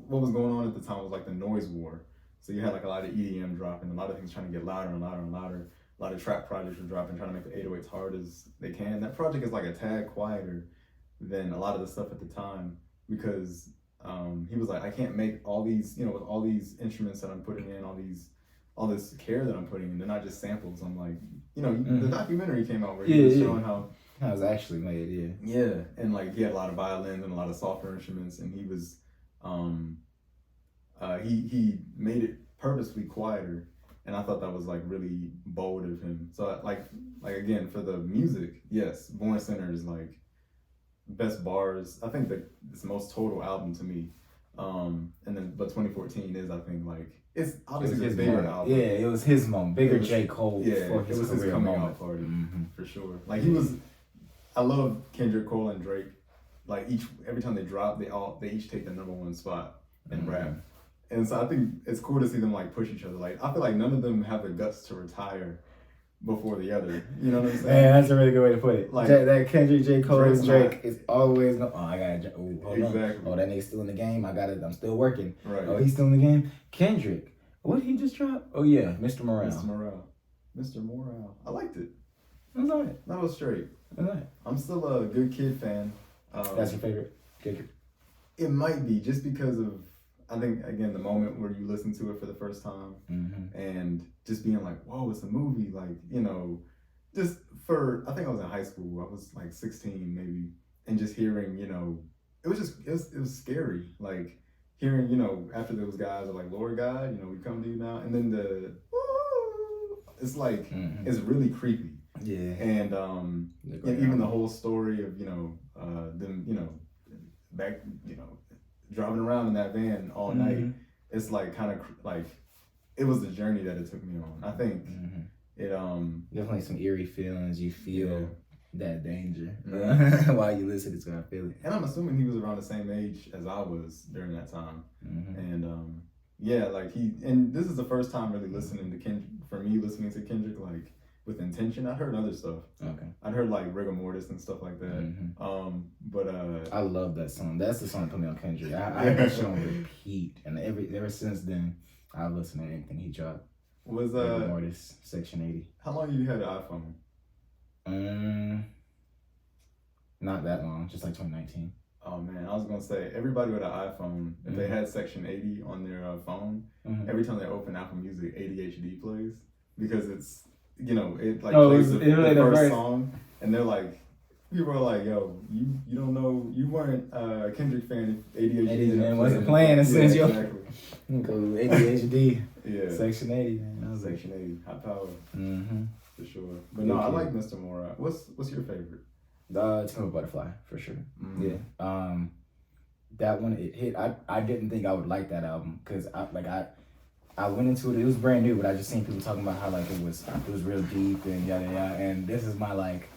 what was going on at the time was like the noise war. So you had like a lot of EDM dropping, a lot of things trying to get louder and louder and louder. A lot of trap projects were dropping, trying to make the 808s hard as they can. That project is like a tad quieter than a lot of the stuff at the time because he was like, I can't make all these, with all these instruments that I'm putting in, all this care that I'm putting in, they're not just samples. I'm like, the documentary came out where he was showing how it was actually made, yeah, and like he had a lot of violins and a lot of softer instruments, and he was, he made it purposely quieter, and I thought that was like really bold of him. So like again for the music, yes, Born Center is like best bars. I think that it's the most total album to me. But 2014 is, I think, like it's obviously his bigger album. Yeah, it was his moment. Bigger J. Cole. Yeah, it was his coming out party for sure. Like he was. I love Kendrick, Cole, and Drake. Like every time they drop, they each take the #1 spot in rap. And so I think it's cool to see them like push each other. Like I feel like none of them have the guts to retire before the other. You know what I'm saying? Man, that's a really good way to put it. Like that Kendrick, J. Cole, and Drake is always hold on. Exactly. Oh, that nigga's still in the game. I'm still working. Right. Oh, he's still in the game. Kendrick, what did he just drop? Oh yeah, Mr. Morale. Mr. Morale. I liked it. That's all right. That was straight. All right. I'm still a Good Kid fan. That's your favorite Kendrick? It might be just because of, I think, again, the moment where you listen to it for the first time and just being like, whoa, it's a movie. Like, I think I was in high school. I was like 16 maybe. And just hearing, it was scary. Like hearing, after those guys are like, Lord God, we come to you now. And then it's like, it's really creepy. Yeah. And even the whole story of, them, back, driving around in that van all night, it's like kind of like it was the journey that it took me on. I think it definitely some eerie feelings. You feel that danger while you listen to it. I feel it. And I'm assuming he was around the same age as I was during that time. And and this is the first time really listening to Kendrick like with intention. I'd heard other stuff. Okay. I'd heard like Rigor Mortis and stuff like that. I love that song. That's the song that put me on Kendrick. I heard that shit on repeat, and ever since then, I've listened to anything he dropped. Was Rigor Mortis, Section 80. How long you had an iPhone? Not that long, just like 2019. Oh man, I was gonna say everybody with an iPhone, if they had Section 80 on their phone, every time they open Apple Music, ADHD plays because it's it like plays the first song, and they're like, people are like, yo, you don't know, you weren't a Kendrick fan if ADHD wasn't playing as soon as you exactly. Go ADHD. Yeah. Section 80, man. That was Section 80, hot power. For sure. But no, I like Mr. Morale. What's your favorite? It's Pimp a Butterfly for sure. Yeah. That one it hit. I didn't think I would like that album because I went into it. It was brand new, but I just seen people talking about how like it was real deep and yada yada. And this is my like,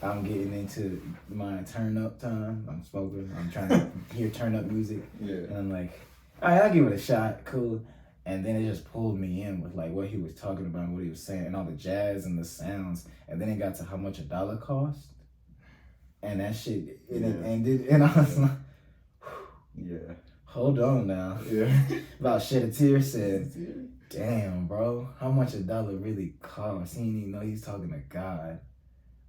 I'm getting into my turn up time. I'm smoking. I'm trying to hear turn up music. Yeah. And I'm like, all right, I'll give it a shot. Cool. And then it just pulled me in with like what he was talking about and what he was saying and all the jazz and the sounds. And then it got to how much $1 cost. And that shit, and it ended. And I was like, yeah. Hold on now. Yeah. About Shed a Tear said, damn, bro, how much $1 really costs? He didn't even know he's talking to God.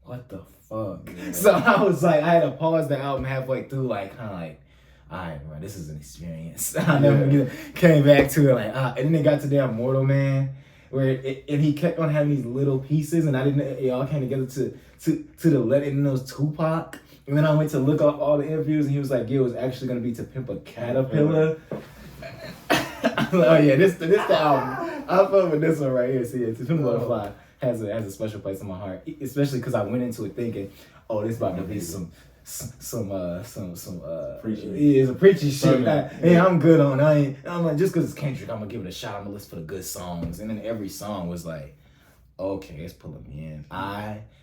What the fuck? Yeah. So I was like, I had to pause the album halfway through, like, kind of like, all right, bro, this is an experience. I never came back to it, like, and then it got to damn Mortal Man, where and he kept on having these little pieces, and I didn't, it all came together to the Let It Know Tupac. And then I went to look up all the interviews, and he was like, "Yeah, it was actually gonna be To Pimp a Caterpillar." Oh yeah, this the album. I fuck with this one right here. See, To Pimp a Butterfly has a special place in my heart, especially because I went into it thinking, "Oh, this about to be some preaching. Yeah, it's a preaching shit. Yeah, I'm good on. I'm like, just because it's Kendrick, I'm gonna give it a shot. I'm gonna listen for the good songs, and then every song was like, okay, it's pulling me in.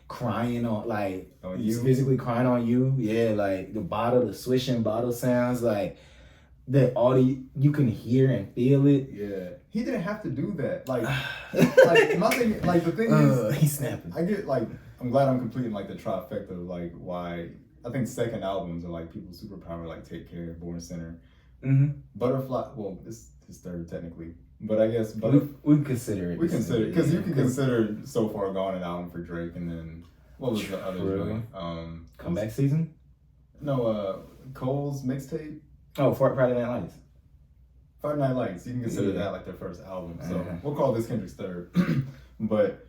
Crying on, like, you physically crying on you. Yeah, like the swishing bottle sounds, like the audio, you can hear and feel it. Yeah, he didn't have to do that. Like my thing, like the thing is, he's snapping. I get like, I'm glad I'm completing like the trifecta of like why I think second albums are like people's superpower, like Take Care, Born Sinner, Butterfly. Well, this is third technically. But I guess we consider it. We consider because you can consider So Far Gone an album for Drake, and then what was the other joint? Comeback Season? No, Cole's mixtape. Oh, Friday Night Lights. Friday Night Lights. You can consider that like their first album. So we'll call this Kendrick's third. But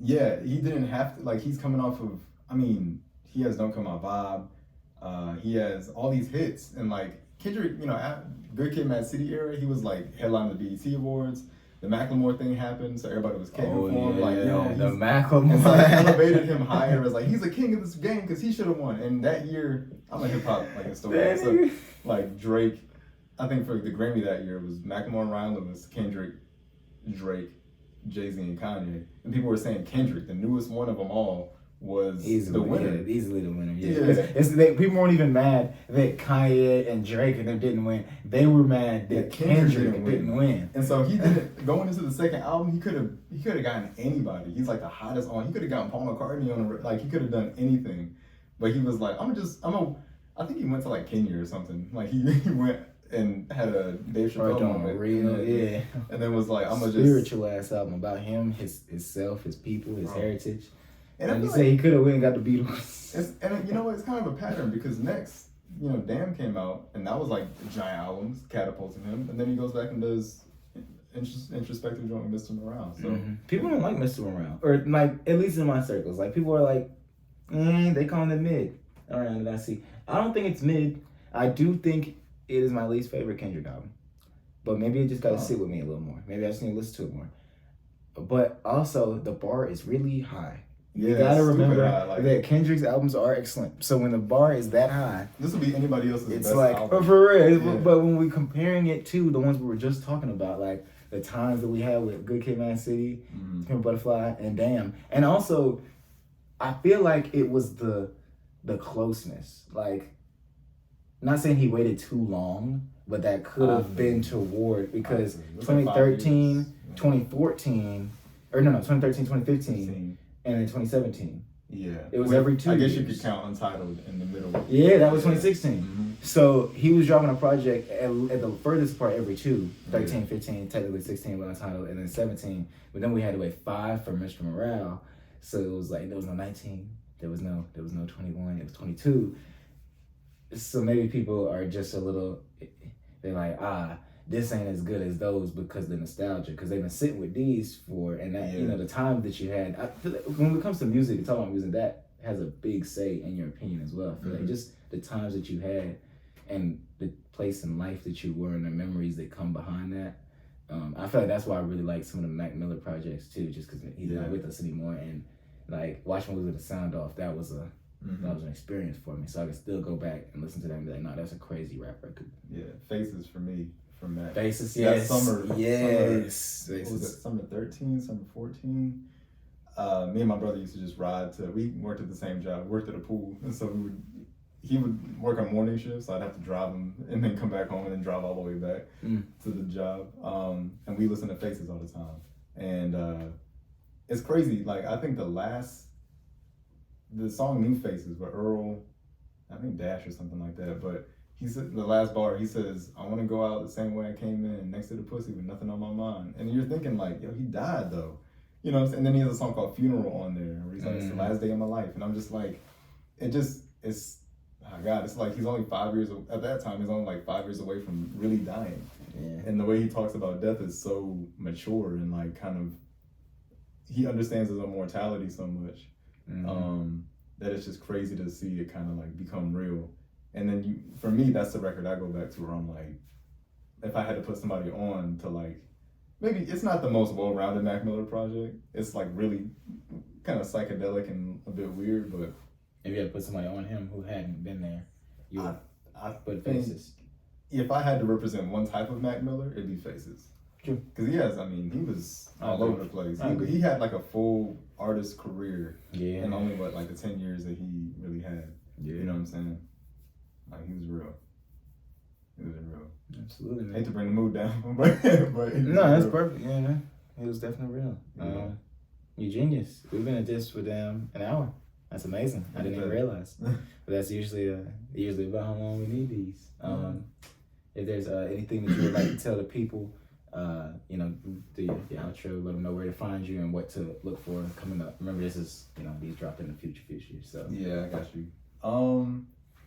yeah, he didn't have to. Like, he's coming off of. I mean, he has Don't Come Out Vibe. He has all these hits, and like Kendrick, you know, at Good Kid, Mad City era, he was like headlining the BET Awards. The Macklemore thing happened, so everybody was caping for him. Like, yo, the Macklemore. And so they elevated him higher as like, he's the king of this game because he should have won. And that year, I'm a hip hop like historian. So like Drake, I think for the Grammy that year was Macklemore and Ryan Lewis, Kendrick, Drake, Jay-Z, and Kanye. And people were saying Kendrick, the newest one of them all, was the winner. Yeah, easily the winner. Yeah. People weren't even mad that Kanye and Drake and them didn't win. They were mad that Kendrick didn't win. And so he didn't going into the second album. He could have gotten anybody. He's like the hottest on. He could have gotten Paul McCartney on like he could have done anything, but he was like, I think he went to like Kenya or something. Like he went and had a Dave Chappelle moment. Yeah. And then was like, I'm gonna spiritual ass album about him, his self, his people, his heritage. And you say he could have went and got the Beatles. And you know what? It's kind of a pattern because next, you know, Damn came out and that was like giant albums catapulting him, and then he goes back and does introspective joint with Mr. Morale. So people don't like Mr. Morale, or like at least in my circles, like people are like, they call it mid. All right, I see. I don't think it's mid. I do think it is my least favorite Kendrick album, but maybe it just got to sit with me a little more. Maybe I just need to listen to it more. But also, the bar is really high. You gotta remember that Kendrick's albums are excellent. So when the bar is that high, this will be anybody else's it's best like, album. For real. Yeah. But when we're comparing it to the ones we were just talking about, like the times that we had with Good Kid, Mad City, Pimp Butterfly, and Damn, and also I feel like it was the closeness. Like, not saying he waited too long, but that could have been toward because 2013, 2014, or no, 2013, 2015. And in 2017. Yeah. It was every 2 years. I guess you could count Untitled in the middle. Yeah, that was 2016. So he was dropping a project at the furthest part every 2. 13, 15, technically 16 with Untitled, and then 17. But then we had to wait 5 for Mr. Morale. So it was like, there was no 19. There was no 21. It was 22. So maybe people are just a little, they're like, this ain't as good as those because of the nostalgia, because they've been sitting with these for, and that, you know, the time that you had. I feel like when it comes to music and talking about music, that has a big say in your opinion as well. I feel like just the times that you had and the place in life that you were and the memories that come behind that. I feel like that's why I really like some of the Mac Miller projects too, just because he's not with us anymore. And like watching movies with the sound off, that was an experience for me. So I can still go back and listen to that and be like, no, that's a crazy rap record. Yeah, Faces for me. from that. Faces, That yes. summer, Yes. what was it, summer 13, summer 14? Me and my brother used to just ride to, we worked at the same job, worked at a pool, and so he would work on morning shifts, so I'd have to drive him and then come back home and then drive all the way back to the job. And we listen to Faces all the time. And it's crazy, like I think the song New Faces with Earl, I think Dash or something like that, but he said the last bar, he says, I want to go out the same way I came in, next to the pussy with nothing on my mind. And you're thinking like, yo, he died though. You know what I'm saying? And then he has a song called Funeral on there, where he's like, it's the last day of my life. And I'm just like, it's, oh God, it's like he's only 5 years, at that time, he's only like 5 years away from really dying. Yeah. And the way he talks about death is so mature and like kind of, he understands his own mortality so much. That it's just crazy to see it kind of like become real. And then for me, that's the record I go back to where I'm like, if I had to put somebody on to like, maybe it's not the most well-rounded Mac Miller project. It's like really kind of psychedelic and a bit weird, but if you had to put somebody on him who hadn't been there, you would I put think Faces. If I had to represent one type of Mac Miller, it'd be Faces. True. Because he was all over the place. He had like a full artist career in only like the 10 years that he really had. Yeah. You know what I'm saying? Like he was real. He was real. Absolutely, man. Hate to bring the mood down, but no, that's perfect. Yeah, man. It was definitely real. Eugenius. We've been at this for an hour. That's amazing. I didn't even realize. But that's usually about how long we need these. If there's anything that you would like to tell the people, the outro, let them know where to find you and what to look for coming up. Remember, this is, these drop in the future. So yeah, I got you.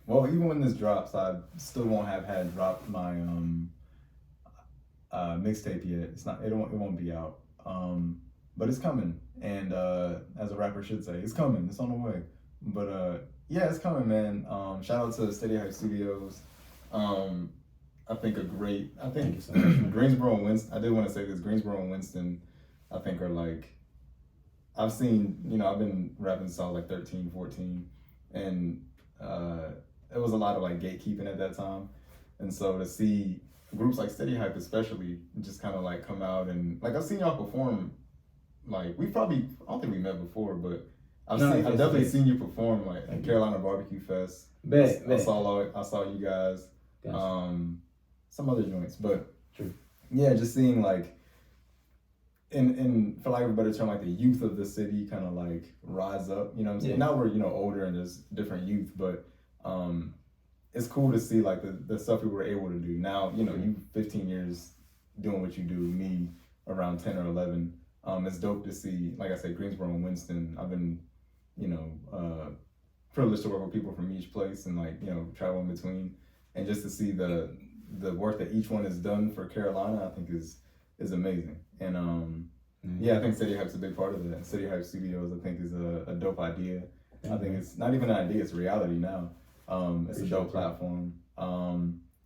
Well, even when this drops, I still won't have had dropped my mixtape yet. It won't be out. But it's coming, and as a rapper should say, it's coming. It's on the way. But yeah, it's coming, man. Shout out to Steady Hype Studios. I think Greensboro and Winston. I did want to say this. Greensboro and Winston, I think are like, I've seen. I've been rapping since I was like 13, 14, and it was a lot of like gatekeeping at that time, and so to see groups like Steady Hype especially just kind of like come out and like I've seen y'all perform. Like I don't think we met before, but I've definitely seen you perform like at Carolina Barbecue Fest. I saw you guys. Gotcha. Some other joints, but yeah, just seeing like in for lack of a better term, like the youth of the city kind of like rise up. You know what I'm saying? Yeah. Now we're older and there's different youth, but it's cool to see like the stuff we were able to do. Now you 15 years doing what you do. Me around 10 or 11. It's dope to see, like I said, Greensboro and Winston. I've been, privileged to work with people from each place and like, travel in between. And just to see the work that each one has done for Carolina, I think is amazing. And yeah, I think Steady Hype's a big part of that. And Steady Hype Studios, I think, is a dope idea. I think it's not even an idea, it's a reality now. It's a dope platform.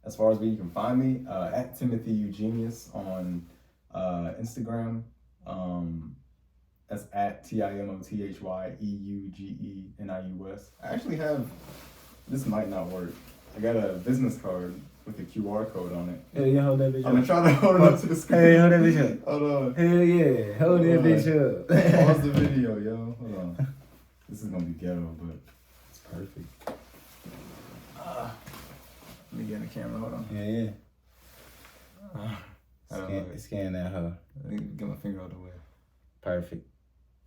As far as where you can find me, at Timothy Eugenius on Instagram. That's at TimothyEugenius. I actually have, this might not work. I got a business card with a QR code on it. Hell yeah, hold that bitch up. I'm gonna try to hold it up to the screen. Hey, hold that bitch up. Hold on. Hell yeah, hold that bitch up. Pause the video, yo. Hold on. This is gonna be ghetto, but it's perfect. Let me get in the camera, hold on. Yeah. Scan that hoe. Let me get my finger out the way. Perfect.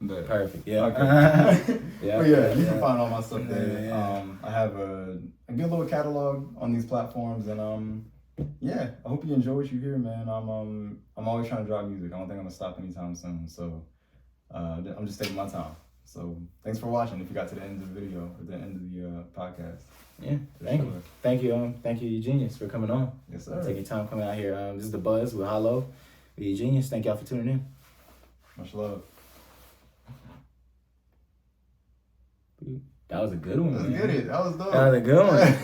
But, perfect. Yeah. Okay. But yeah, you can find all my stuff there. Yeah. I have a good little catalog on these platforms, and yeah, I hope you enjoy what you hear, man. I'm always trying to drop music. I don't think I'm gonna stop anytime soon. So I'm just taking my time. So thanks for watching. If you got to the end of the video or the end of the podcast. Yeah, thank you, Eugenius, for coming on. Yes, sir. Take your time coming out here. This is The Buzz with Hollow, with Eugenius. Thank y'all for tuning in. Much love. That was a good one. That was good. That was dope. That was a good one.